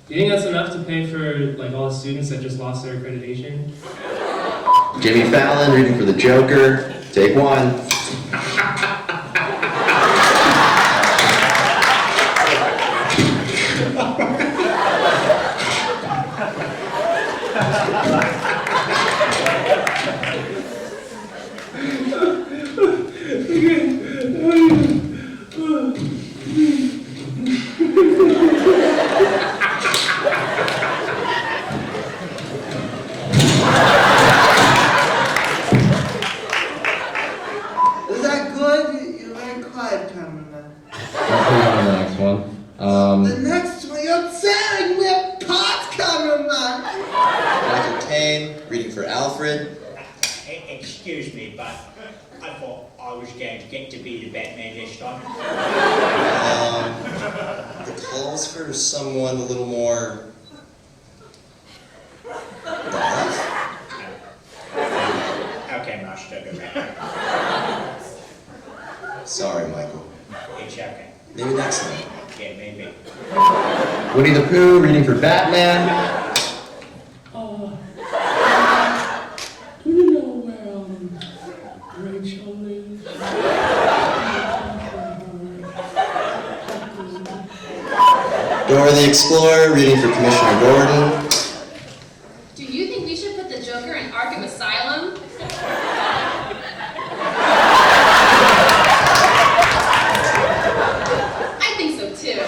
Do you think that's enough to pay for like all the students that just lost their accreditation? Jimmy Fallon, reading for the Joker. Take one. Is that good? You're very quiet, cameraman. I'll put you on the next one. The next one, you're telling me apart, cameraman. Michael Caine, reading for Alfred. Excuse me, but I thought I was going to get to be the Batman this time. The calls for someone a little more buff. Okay, Master, go back. Sorry, Michael. It's okay. Maybe next time. Yeah, maybe. Winnie the Pooh, reading for Batman. Do you know where Rachel is? Dora the Explorer, reading for Commissioner Gordon. Do you think we should put the Joker in Arkham Asylum? I think so too.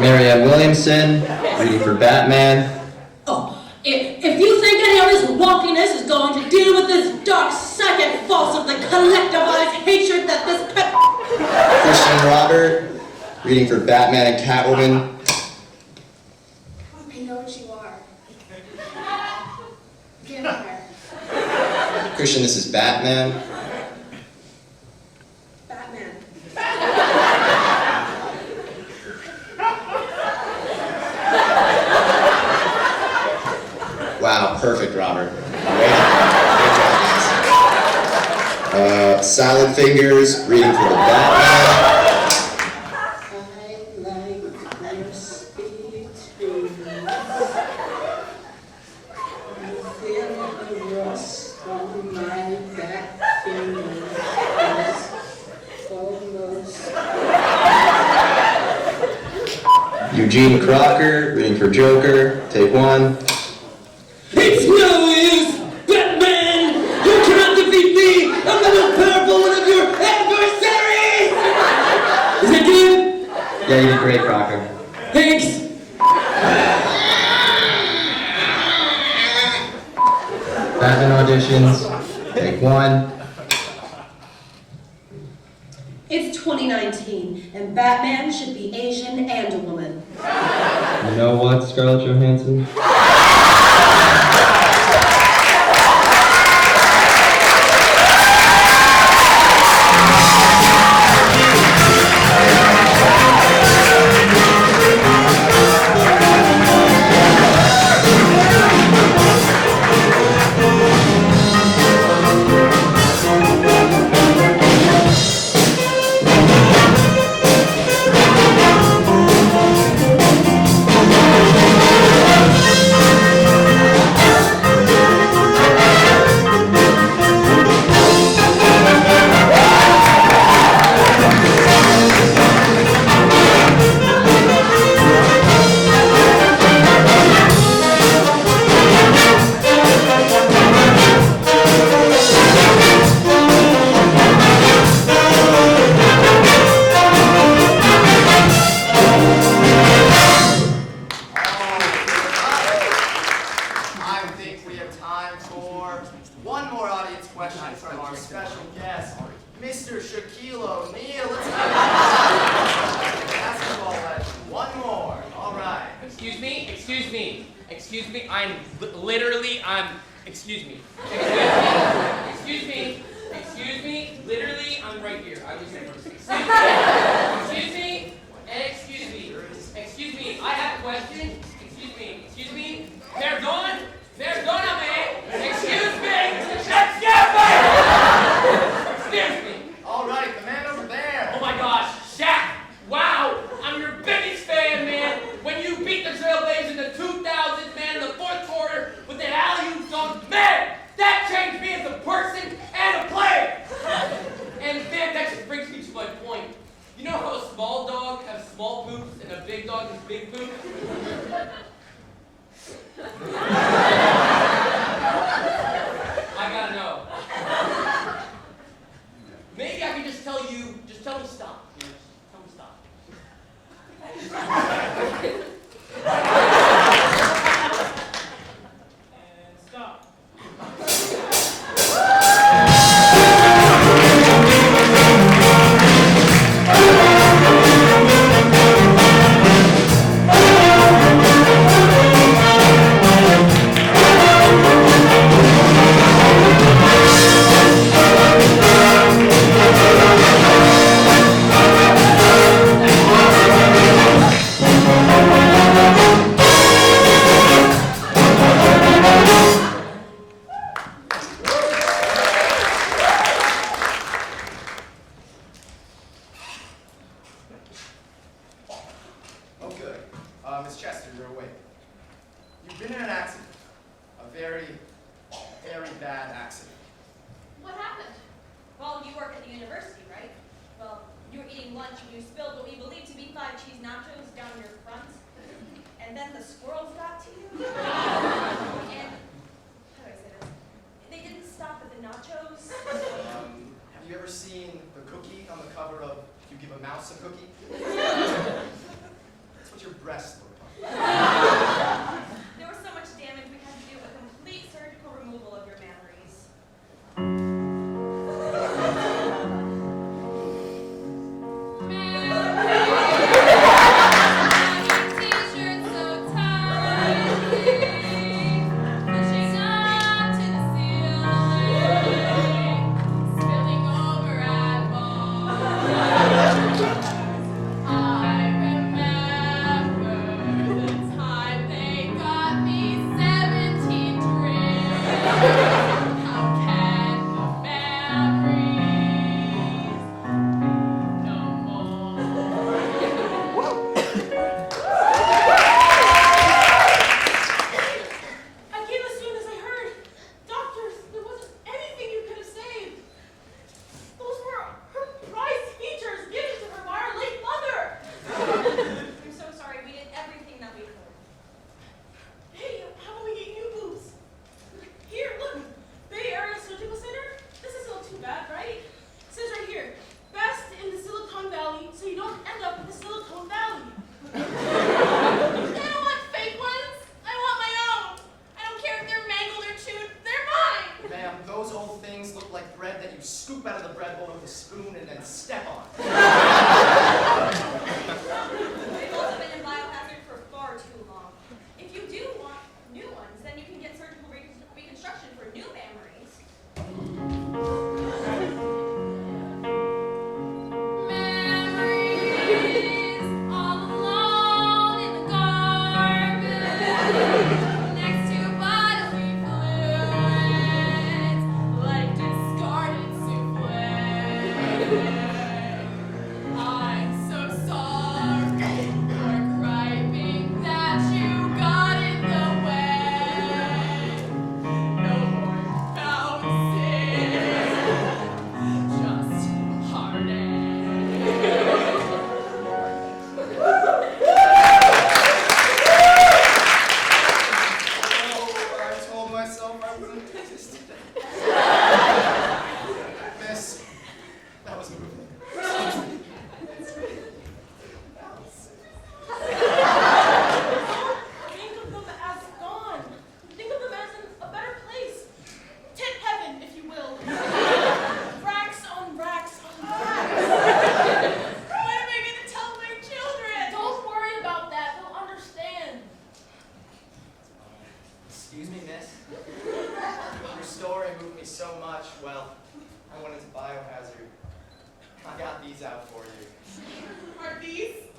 Marianne Williamson, reading for Batman. If you think any of this wonkiness is going to deal with this dark psychic force of the collectivized hatred that this Christian Robert, reading for Batman and Catwoman. I know what you are. Vampire. Christian, this is Batman. Batman. Wow, perfect, Robert. Silent Fingers, reading for the Batman. Eugene Crocker, reading for Joker. Take one. It's no use, Batman! You cannot defeat me! I'm the most powerful one of your adversaries! Is that good? Yeah, you did great, Crocker. Thanks! Batman auditions. Take one. It's 2019. 13, and Batman should be Asian and a woman. You know what, Scarlett Johansson?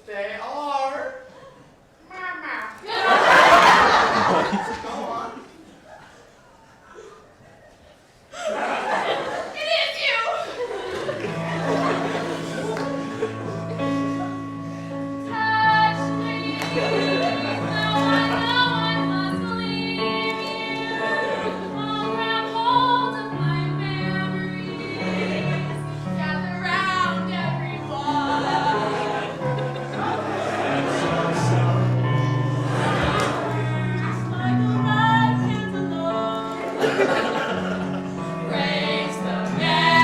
They are Mama. Go on. It is you! Touch me. No one must leave you. I'll grab hold of my memories. Gather round everyone. Just like a red cantaloupe. Raise the memories.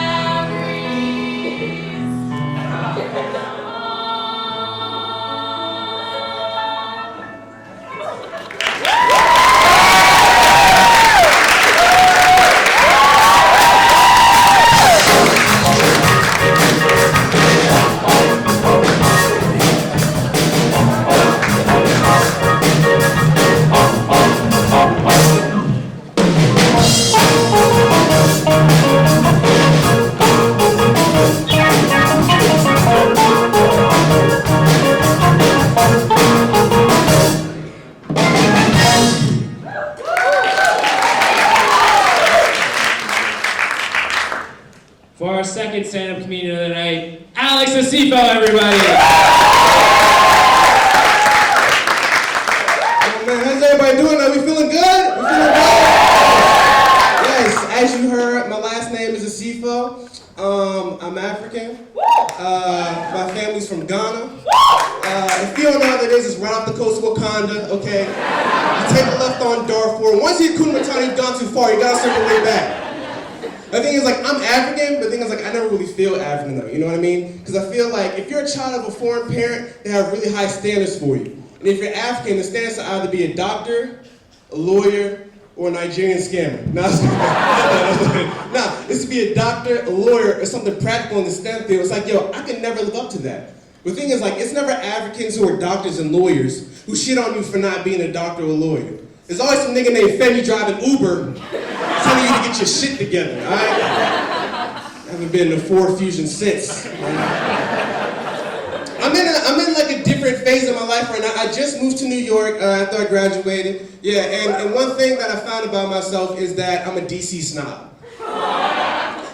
For our second stand-up comedian of the night, Alex Acifo, everybody. Oh man, how's everybody doing? Are we feeling good? We feeling good? Yes, as you heard, my last name is Acifo. I'm African. My family's from Ghana. If you don't know what that is, it's right off the coast of Wakanda, okay? You take a left on Darfur. Once you hit Kumatani, you've gone too far. You gotta circle way back. The thing is, like, I'm African, but the thing is, like, I never really feel African, though. You know what I mean? Because I feel like if you're a child of a foreign parent, they have really high standards for you. And if you're African, the standards are either be a doctor, a lawyer, or a Nigerian scammer. Nah, this would be a doctor, a lawyer, or something practical in the STEM field. It's like, yo, I can never live up to that. The thing is, like, it's never Africans who are doctors and lawyers who shit on you for not being a doctor or a lawyer. There's always some nigga named Femi driving Uber telling you to get your shit together, alright? I haven't been to Ford Fusion since. I'm in like a different phase of my life right now. I just moved to New York after I graduated. Yeah, and one thing that I found about myself is that I'm a DC snob.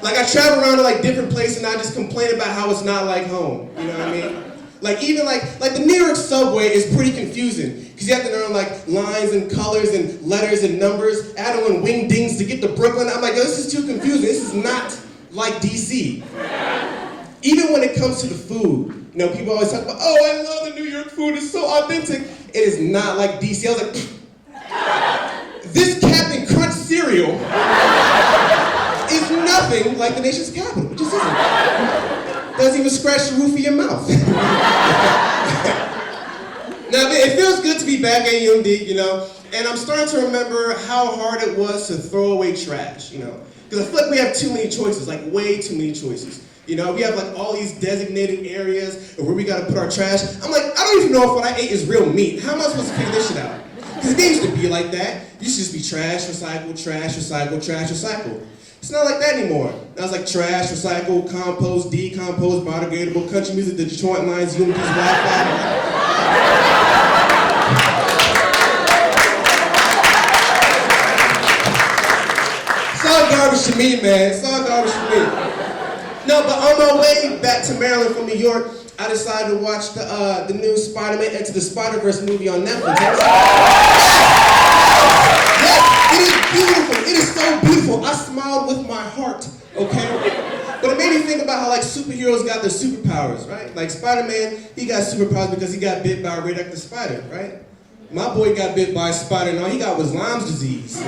Like, I travel around to like different places and I just complain about how it's not like home. You know what I mean? Like, even like the New York subway is pretty confusing. Because you have to learn like lines and colors and letters and numbers, add on wing dings to get to Brooklyn. I'm like, yo, this is too confusing. This is not like DC. Even when it comes to the food, you know, people always talk about, oh, I love the New York food, it's so authentic. It is not like DC. I was like, this Captain Crunch cereal is nothing like the nation's capital. It just isn't. Doesn't even scratch the roof of your mouth. Now, it feels good to be back at UMD, you know, and I'm starting to remember how hard it was to throw away trash, you know, because I feel like we have too many choices, like way too many choices. You know, we have like all these designated areas where we gotta put our trash. I'm like, I don't even know if what I ate is real meat. How am I supposed to figure this shit out? Because it used to be like that. It used to just be trash, recycle, trash, recycle, trash, recycle. It's not like that anymore. Now it's like trash, recycle, compost, decompose, biodegradable, country music, the Detroit lines, UMD's Wi-Fi. It's all garbage to me, man. It's all garbage to me. No, but on my way back to Maryland from New York, I decided to watch the new Spider-Man Into the Spider-Verse movie on Netflix. Yes, it is beautiful. It is so beautiful. I smiled with my heart, okay? But it made me think about how like superheroes got their superpowers, right? Like Spider-Man, he got superpowers because he got bit by a radioactive spider, right? My boy got bit by a spider, and all he got was Lyme's disease.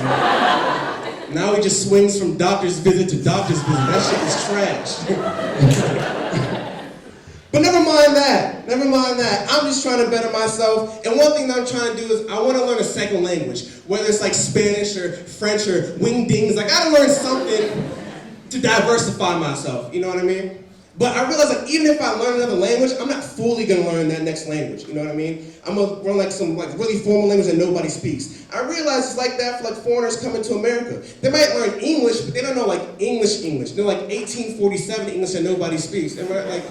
Now he just swings from doctor's visit to doctor's visit. That shit is trash. But never mind that. Never mind that. I'm just trying to better myself. And one thing that I'm trying to do is I want to learn a second language. Whether it's like Spanish or French or wingdings. Like, I gotta learn something to diversify myself. You know what I mean? But I realize like even if I learn another language, I'm not fully gonna learn that next language. You know what I mean? I'm gonna learn like some like really formal language that nobody speaks. I realize it's like that for like foreigners coming to America. They might learn English, but they don't know like English. They're like 1847 English that nobody speaks. And like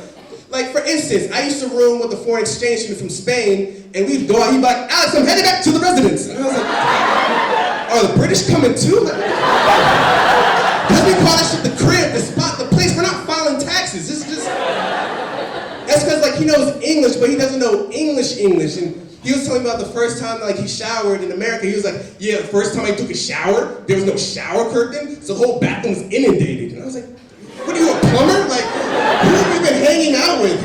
Like, for instance, I used to room with a foreign exchange student from Spain, and we'd go out, he'd be like, Alex, I'm heading back to the residence. And I was like, are the British coming too? Because we call that shit the crib, the spot, the place. We're not filing taxes. It's just, that's because, like, he knows English, but he doesn't know English. And he was telling me about the first time, like, he showered in America. He was like, yeah, the first time I took a shower, there was no shower curtain, so the whole bathroom was inundated. And I was like, what are you, a plumber? Like, who have you been hanging out with?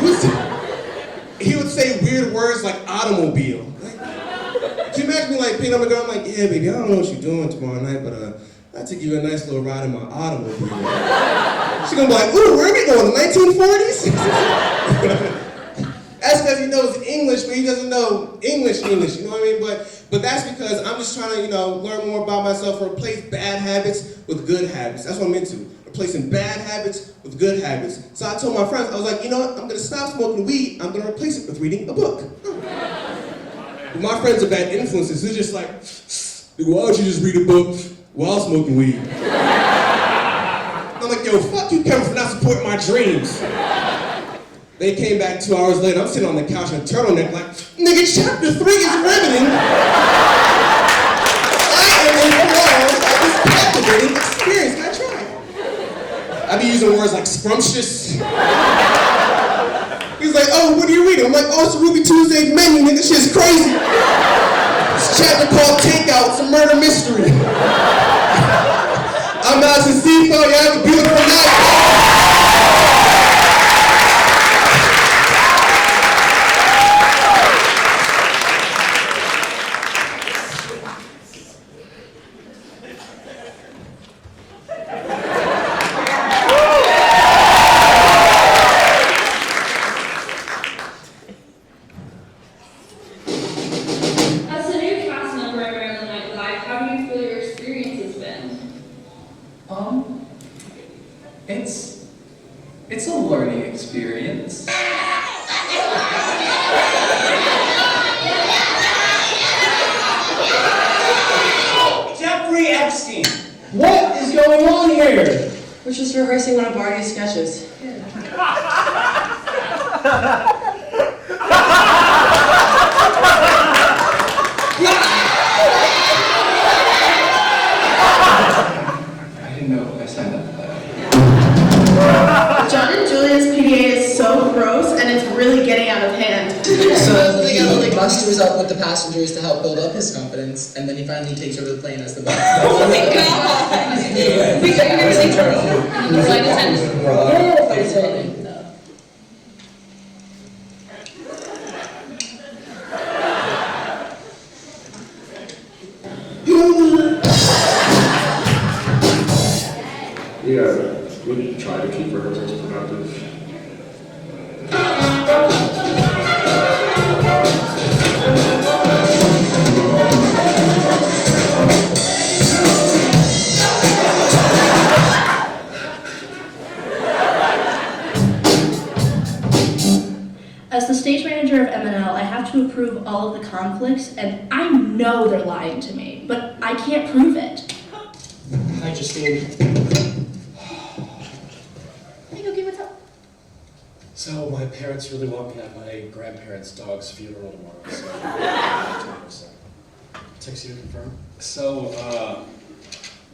He would say weird words like automobile. Like, can you imagine me, like, picking up a girl? I'm like, yeah, baby, I don't know what you're doing tomorrow night, but I'll take you a nice little ride in my automobile. She's gonna be like, ooh, where are we going, the 1940s? That's because he knows English, but he doesn't know English, you know what I mean? But that's because I'm just trying to, learn more about myself, replace bad habits with good habits. That's what I'm into. Replacing bad habits with good habits. So I told my friends, I was like, you know what, I'm gonna stop smoking weed, I'm gonna replace it with reading a book. But my friends are bad influences, they're just like, why don't you just read a book while smoking weed? I'm like, yo, fuck you, Kevin, for not supporting my dreams. They came back 2 hours later, I'm sitting on the couch in a turtleneck like, nigga, chapter 3 is riveting. I am enthralled by this captivating experience. Can I try? I be using words like scrumptious. He's like, oh, what are you reading? I'm like, oh, it's a Ruby Tuesday menu, nigga, this shit's crazy. This chapter called Takeout, it's a murder mystery. I'm Alex and Steve, y'all have a beautiful night. It's a learning experience. Jeffrey Epstein. What is going on here? We're just rehearsing one of Barney's sketches. I didn't know I signed up for that. John and Julia's PDA is so gross and it's really getting out of hand. So he musters up with the passengers to help build up his confidence, and then he finally takes over the plane as the bus. Oh my god! Wait, have you never seen Turtle? The flight attendant? Yeah, flight attendant. Yeah, we try to keep rehearsals productive. As the stage manager of MNL, I have to approve all of the conflicts, and I know they're lying to me, but I can't prove it. Hi, Justine. Hey, okay, what's up? So, my parents really want me at my grandparents' dog's funeral tomorrow, so text you to confirm. So,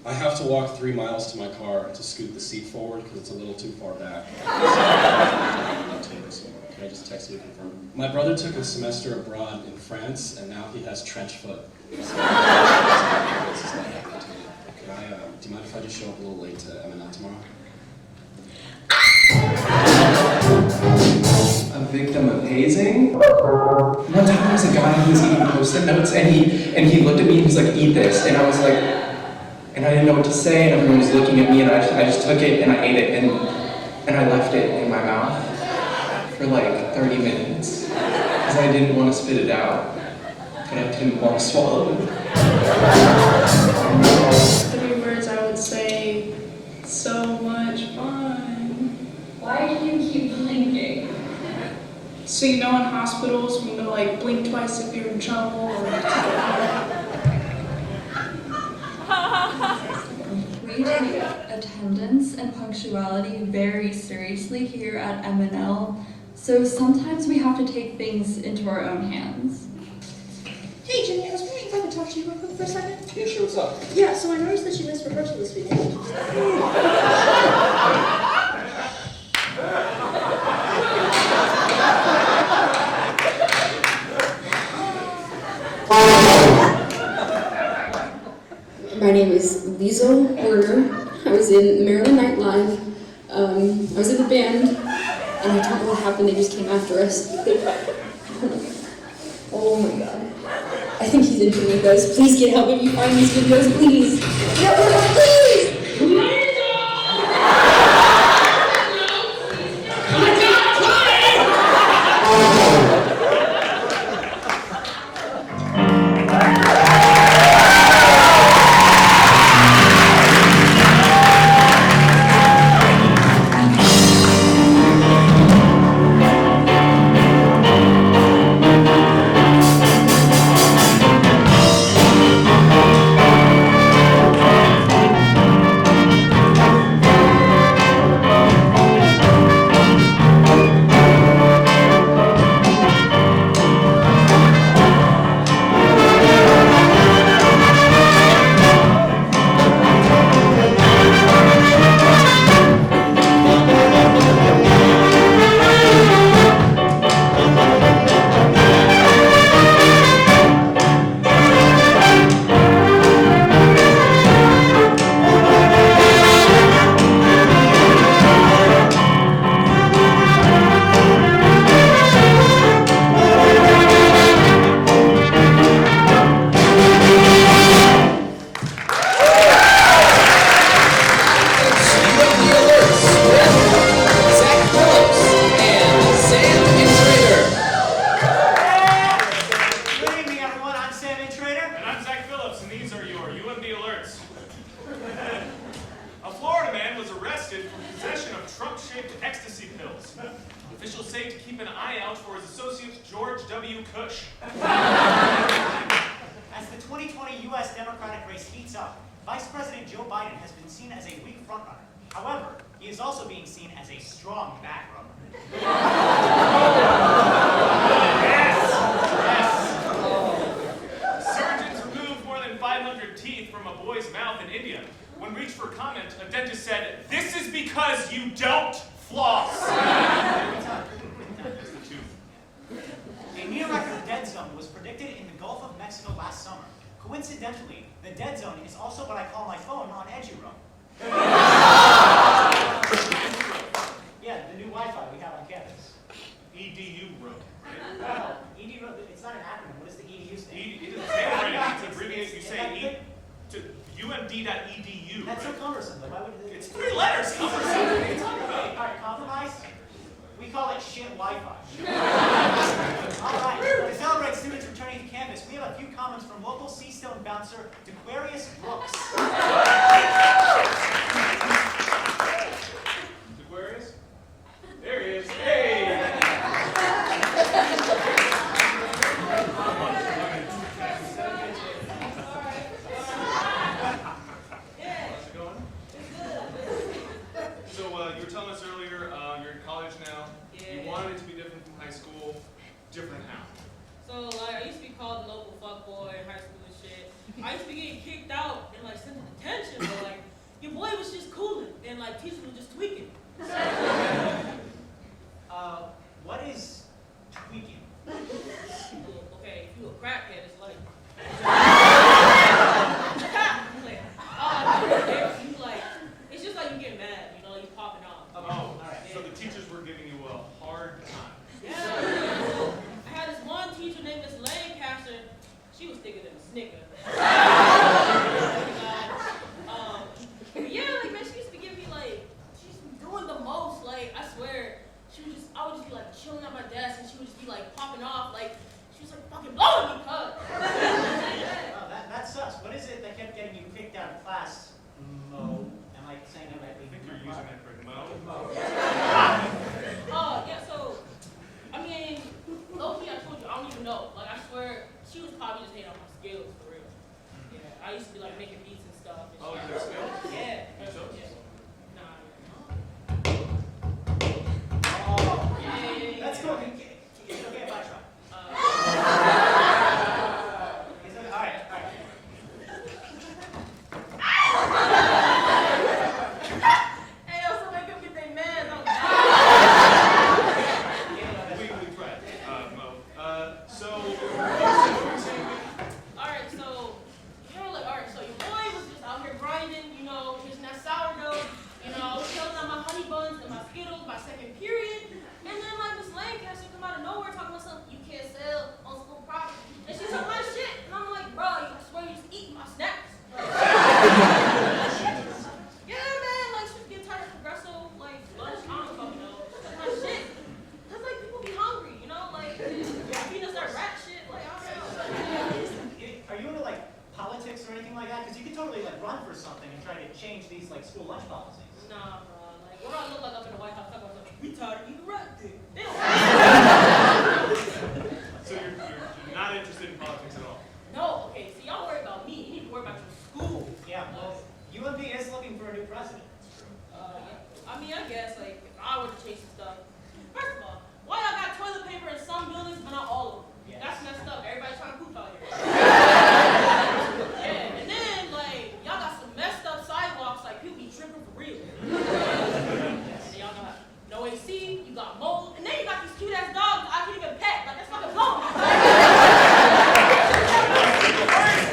I have to walk 3 miles to my car to scoot the seat forward because it's a little too far back. Can I just text you to confirm? My brother took a semester abroad in France, and now he has trench foot. Do you mind if I just show up a little late to M&L tomorrow? A victim of hazing? One time there was a guy who was eating Post-it notes, and he looked at me and he was like, eat this. And I was like, and I didn't know what to say, and everyone was looking at me, and I just took it and I ate it, and I left it in my mouth for like 30 minutes, because I didn't want to spit it out, but I didn't want to swallow it. 3 words I would say, so much fun. Why do you keep blinking? So in hospitals, we know like blink twice if you're in trouble or We take attendance and punctuality very seriously here at MNL, So sometimes we have to take things into our own hands. Hey, Jenny, I was wondering if I could talk to you real quick for a second. Yeah, sure, what's up? Yeah, so I noticed that you missed rehearsal this weekend. My name is Liesl Werner. I was in Maryland Nightlife. I was in the band, and I don't know what happened. They just came after us. Oh my god. I think he's into me, guys. Please get help if you find these videos, please. No, please! these like school lunch policies. Nah, bro. Like, we're gonna look like up in the White House talking about something. We tired of eating rat dick. So you're not interested in politics at all? No, okay, see, y'all worry about me. You need to worry about your school. Yeah, well, UMP is looking for a new president. Yeah. I mean, I guess, like, if I were to change some stuff. First of all, why y'all got toilet paper in some buildings but not all of them? Yes. That's messed up. Everybody's trying to poop out here. Yeah, and then, like, y'all got some messed up sidewalks, like, people be tripping for real. And then y'all got no AC, you got mold, and then you got these cute-ass dogs I can't even pet. Like, that's fucking wrong.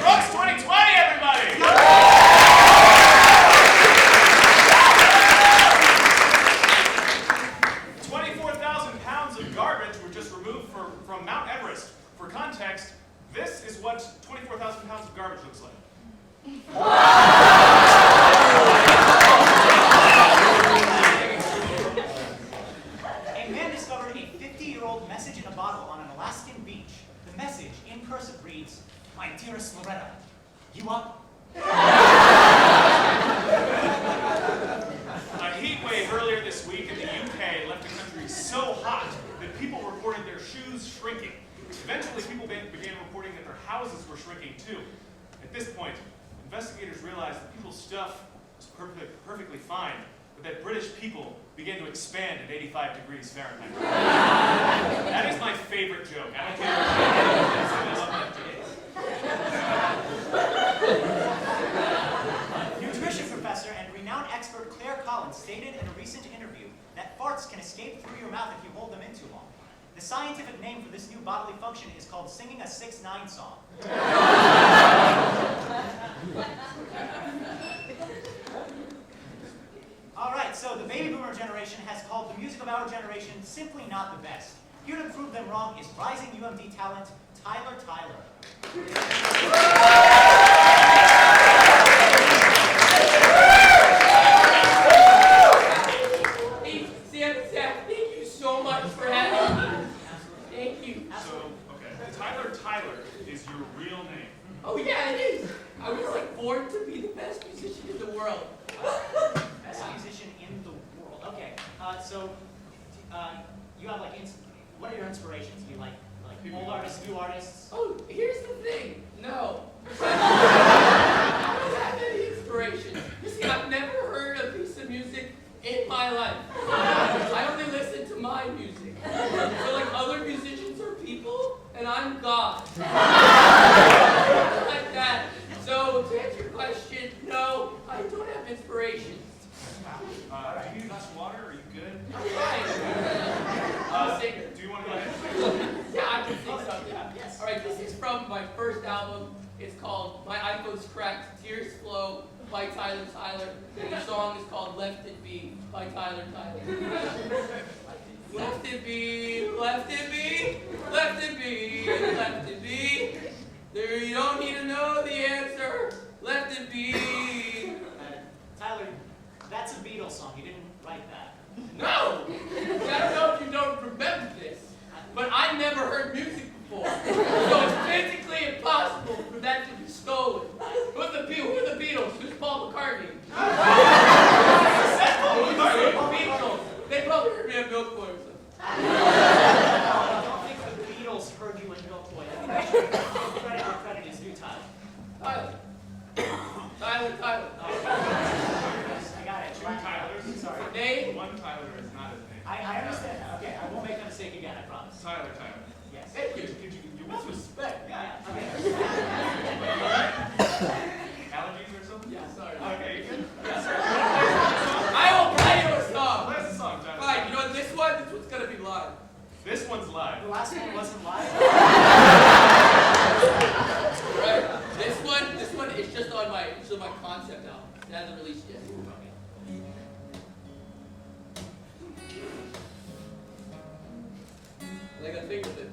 Brooks 2020, everybody! 24,000 pounds of garbage were just removed from Mount Everest. For context, this is what 24,000 pounds of garbage looks like. A man discovered a 50-year-old message in a bottle on an Alaskan beach. The message, in cursive, reads, "My dearest Loretta, you up?" A heat wave earlier this week in the UK left the country so hot that people reported their shoes shrinking. Eventually, people began reporting that their houses were shrinking too. At this point, investigators realized that people's stuff was perfectly fine, but that British people began to expand at 85 degrees Fahrenheit. That is my favorite joke. I don't care. I love that joke. Nutrition professor and renowned expert Claire Collins stated in a recent interview that farts can escape through your mouth if you hold them in too long. The scientific name for this new bodily function is called singing a 6ix9ine song. All right, so the baby boomer generation has called the music of our generation simply not the best. Here to prove them wrong is rising UMD talent, Tyler Tyler. Thank you so much for having me. Thank you. So, okay, Tyler Tyler is your real name. Oh yeah, it is. I was like born to be the best musician in the world. Best musician in the world. Okay, so you have like, what are your inspirations? Do you like old artists, new artists? Oh, here's the thing. No. I don't have any inspiration. You see, I've never heard a piece of music in my life. I only listen to my music. So like other musicians are people, and I'm God. Like that. So to answer your question, no, I don't have inspirations. Do you use water? Are you good? I'm fine. I'm a singer. Do you want to go ahead? Yeah, I can sing something. Yes. All right, this is from my first album. It's called My iPhone's Cracked, Tears Flow by Tyler Tyler. And the song is called Left It Be by Tyler Tyler. Left it be, left it be, left it be, left it be. There you don't need to know the answer. Left it be. Tyler, that's a Beatles song. You didn't write that. No! I don't know if you don't remember this, but I never heard music before. So it's physically impossible for that to be stolen. Who are the Beatles? Who's Paul McCartney? Beatles. They probably heard me at Milk Boy or something. I don't think the Beatles heard you in Milk Boy. I think the credit is due, Tyler. Tyler. I got it. Two Tylers. Sorry. Name? One Tyler is not his name. I understand that. Okay, I won't make that mistake again, I promise. Tyler. Yes. Thank you. You must respect. Yeah. Okay. Allergies or something? Yeah, sorry. Okay, you good? I will play you a song. Play us a song, Tyler. Fine, you know what, this one's gonna be live. This one's live. The last one wasn't live? Right. This one is just on my concept album. It hasn't released yet. I got fingers in.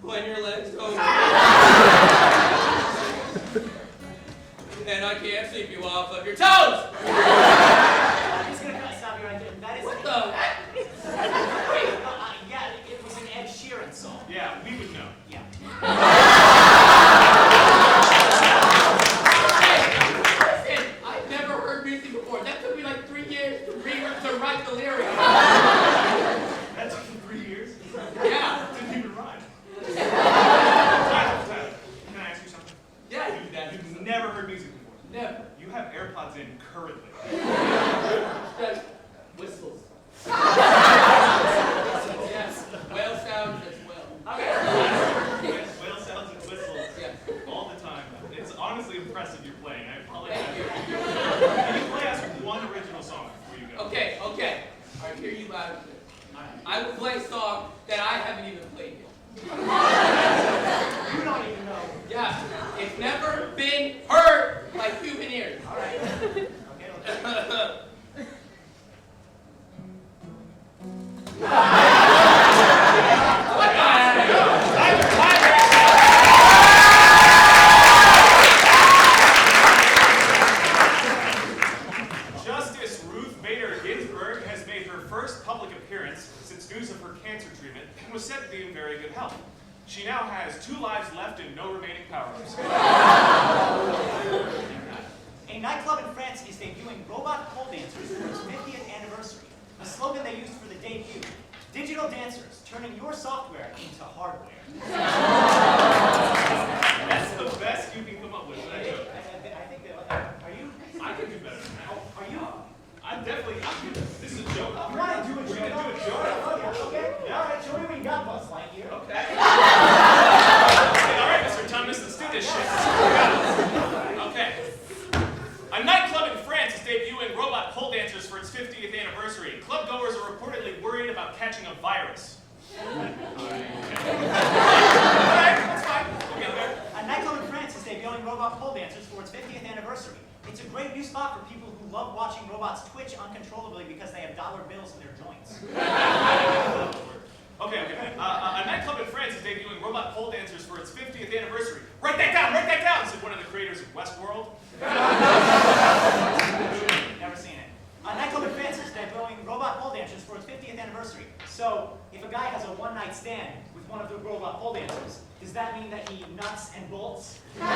When your legs don't and I can't sweep you off of your toes! I'm just gonna stop you right there. That is What the heck? yeah, it was an Ed Sheeran song. Yeah, we would know. Yeah. out of it. I will play a song that I haven't even played yet. You don't even know. Yeah, it's never been heard by human ears. All right. Okay, Justice Ruth Bader Ginsburg has made her first public appearance since news of her cancer treatment and was said to be in very good health. She now has 2 lives left and no remaining powers. A nightclub in France is debuting robot pole dancers for its 50th anniversary. A slogan they used for the debut: digital dancers, turning your software into hardware. That's the best you can come up with. I think that, are you? I can do better than that. Are you? I'm this is a joke. I'm trying to do a joke. We're gonna do a joke. Okay. Yeah. All right. Show me when you got Buzz Lightyear. Okay. All right, Mr. Thomas, let's do this shit. Okay. A nightclub in France is debuting robot pole dancers for its 50th anniversary. Club goers are reportedly worried about catching a virus. All right, that's fine. We'll get there. A nightclub in France is debuting robot pole dancers for its 50th anniversary. It's a great new spot for people who love watching robots twitch uncontrollably because they have dollar bills in their joints. Okay. A nightclub in France is debuting robot pole dancers for its 50th anniversary. Write that down, said one of the creators of Westworld. Never seen it. A nightclub in France is debuting robot pole dancers for its 50th anniversary. So, if a guy has a one-night stand with one of the robot pole dancers, does that mean that he nuts and bolts? Okay.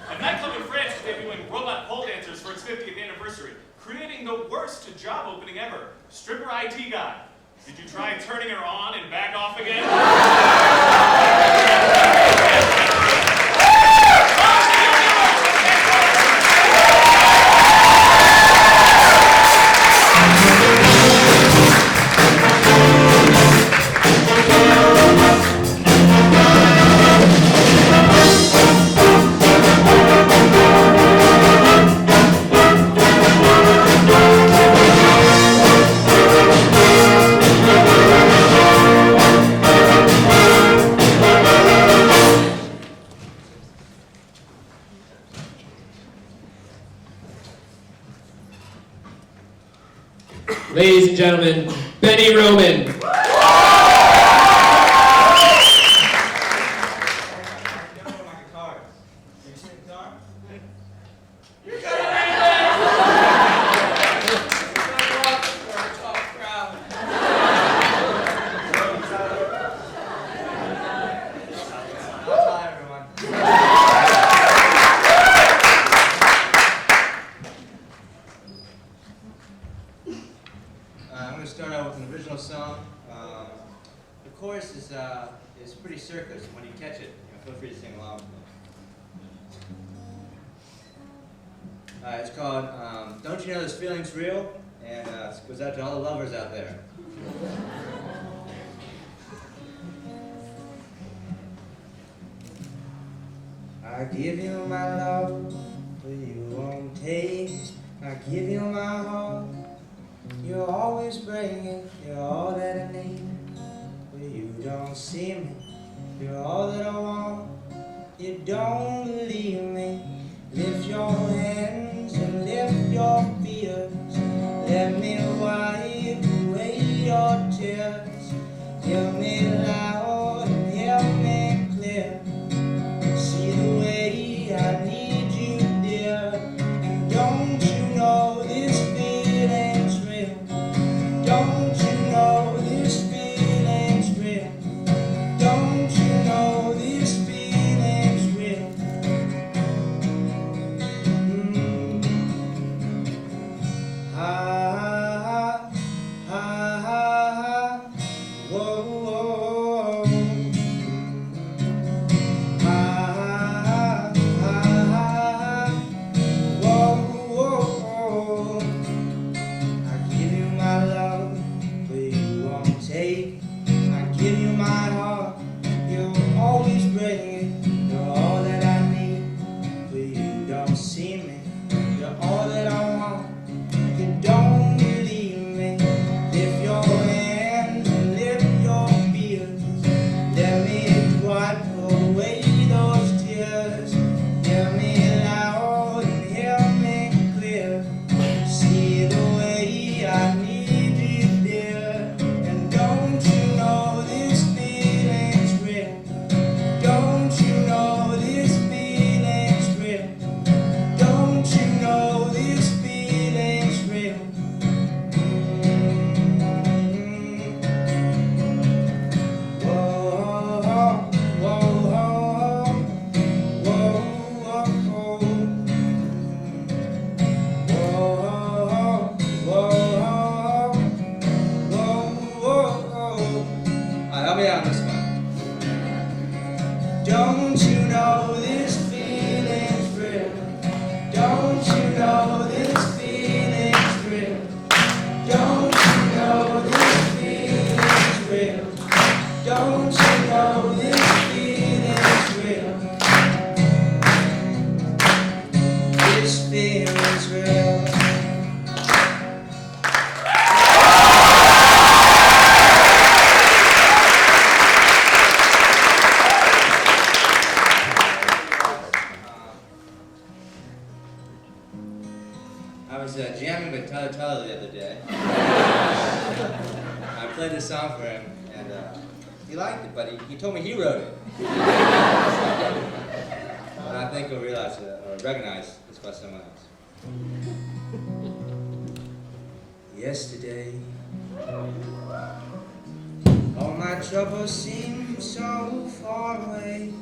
A nightclub in France is debuting robot pole dancers for its 50th anniversary, creating the worst job opening ever. Stripper IT guy. Did you try turning her on and back off again? Ladies and gentlemen, Benny Roman. I'm going to start out with an original song. The chorus is pretty circus. When you catch it, feel free to sing along with me. It's called Don't You Know This Feeling's Real? And it goes out to all the lovers out there. I give you my love, but you won't take. I give you my heart. You're always bringing, you're all that I need. But you don't see me, you're all that I want. You don't believe me. Lift your hands and lift your fears. Let me wipe away your tears. Hear me loud and hear me clear. See the way I need you, dear. And don't you know this feeling's real? Don't you know this feeling's real? Don't you know this feeling's real? knew was real. I was jamming with Tyler the other day. I played this song for him, and he liked it, but he told me he wrote it. And I think he'll realize or recognize it's by someone else. Yesterday, all my troubles seem so far away.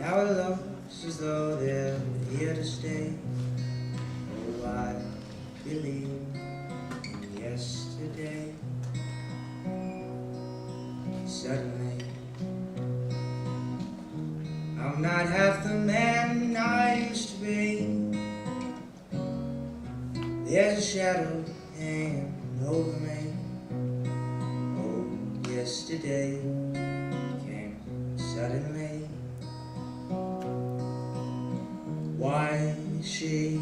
Now it looks as though they're here to stay. Oh, I believe in yesterday. Suddenly, I'm not half the man I used to be. There's a shadow hanging over me. Oh, yesterday came suddenly. Why she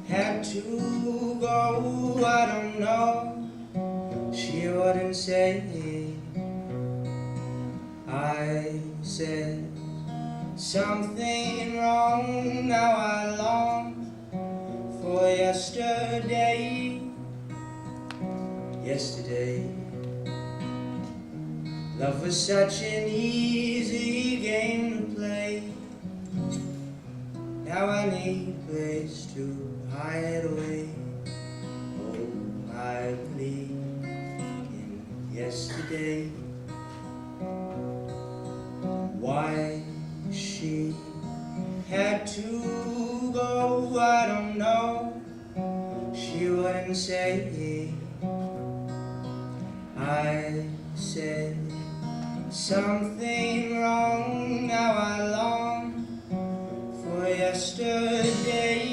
had to go, I don't know. She wouldn't say. I said something wrong. Now I long for yesterday. Yesterday, love was such an easy game to play. Now I need a place to hide away. Oh, I believe in yesterday. Why she had to go, I don't know. She wouldn't say. I said something wrong. Now I long for yesterday.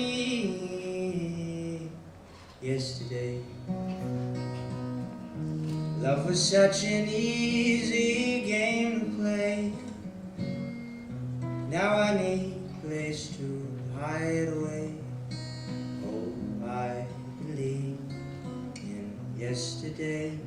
Yesterday, love was such an easy game to play. Now I need a place to hide away. Oh, I believe in yesterday.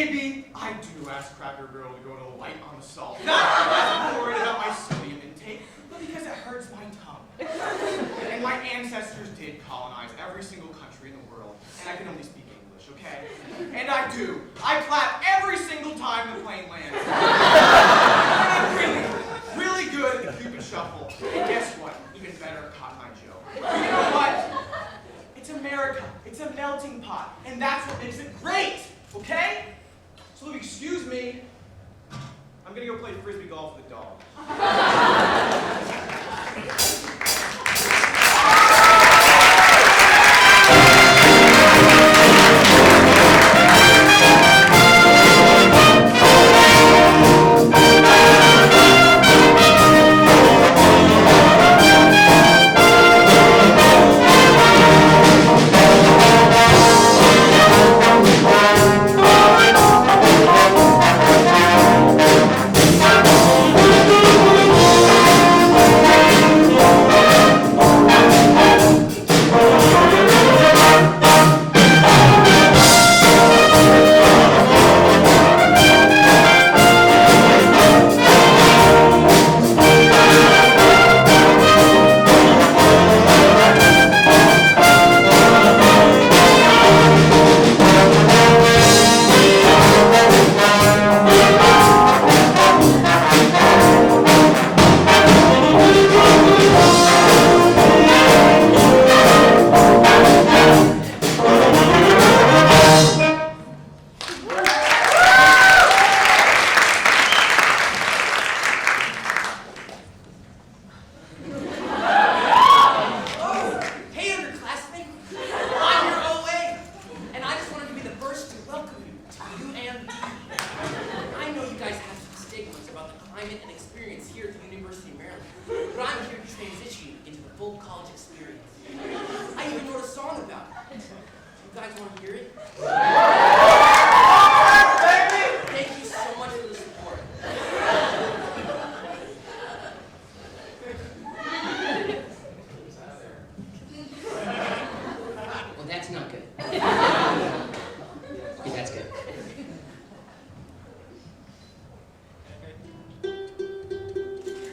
maybe I do ask Cracker Girl to go to the light on the salt. Not because I'm worried about my sodium intake, but because it hurts my tongue. And my ancestors did colonize every single country in the world, and I can only speak English, okay? And I do. I clap every single time the plane lands. And I'm really, really good at the Cupid Shuffle. And guess what? Even better, caught my joke. You know what? It's America. It's a melting pot. And that's what makes it great, okay? So if you excuse me, I'm gonna go play frisbee golf with the dog.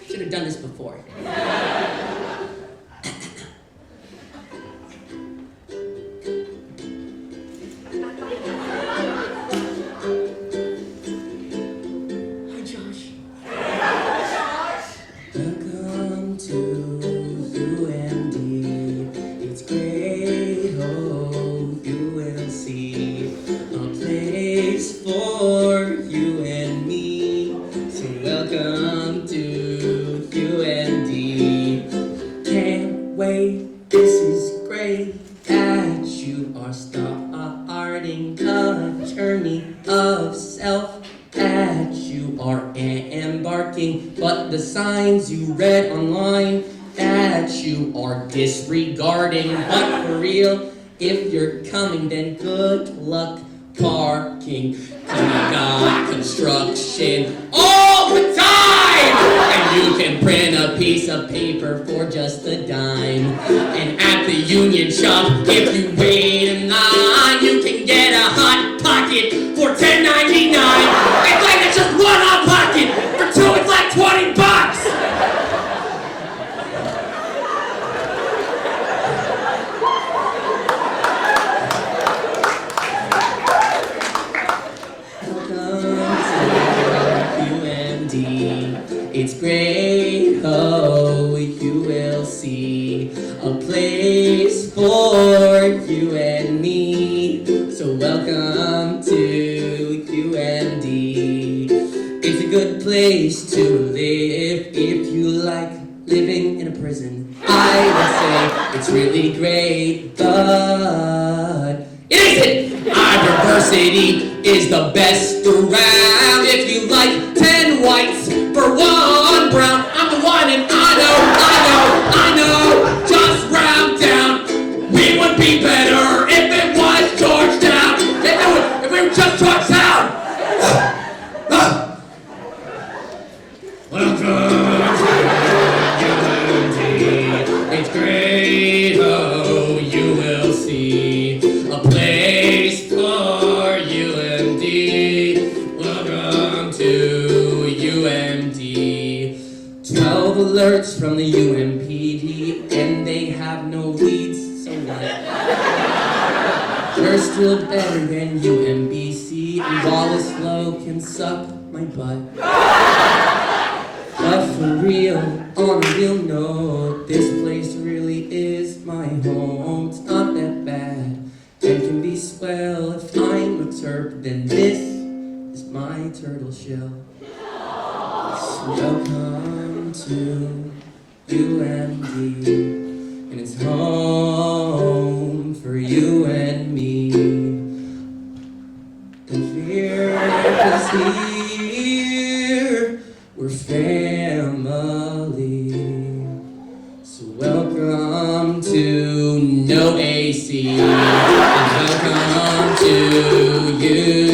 Should have done this before. Hi, Josh. Welcome to UMD. It's great, oh, you will see a place for you and me. So welcome to UMD. Can't wait, this is great that you are starting a journey of self, that you are embarking, but the signs you read online that you are disregarding. But for real, if you're coming, then good luck parking. We got construction all the time, and you can print a piece of paper for just a dime. And at the union shop, if you wait in line, you can get a hot pocket for $10.99. It's like it's just one hot pocket. For two, it's like $20. It's great, oh, you will see a place for you and me. So welcome to UMD. It's a good place to live if you like living in a prison. I would say it's really great, but it isn't! Our diversity is the best around. If you like 10 whites for one brown, I'm the one, and I know, just round down. We would be better if it was Georgetown. If we were just Georgetown. Welcome to UMD. It's great, oh, you will see a place for UMD. see 12 alerts from the UMPD, and they have no leads, so what? They're still better than UMBC, and Wallace Lowe can suck my butt. But for real, on a real note, this place really is my home. It's not that bad, and can be swell. If I'm a terp, then this is my turtle shell. So welcome to UMD, and it's home for you and me. Don't fear, 'cause here we're family. So welcome to no AC, and welcome to UMD.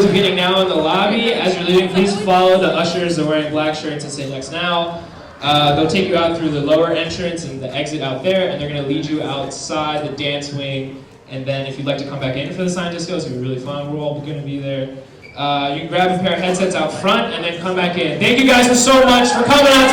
Beginning now in the lobby. As you're leaving, please follow the ushers. They're wearing black shirts that say NextNOW. They'll take you out through the lower entrance and the exit out there, and they're going to lead you outside the dance wing. And then if you'd like to come back in for the silent disco, it's going to be really fun. We're all going to be there. You can grab a pair of headsets out front and then come back in. Thank you guys so much for coming out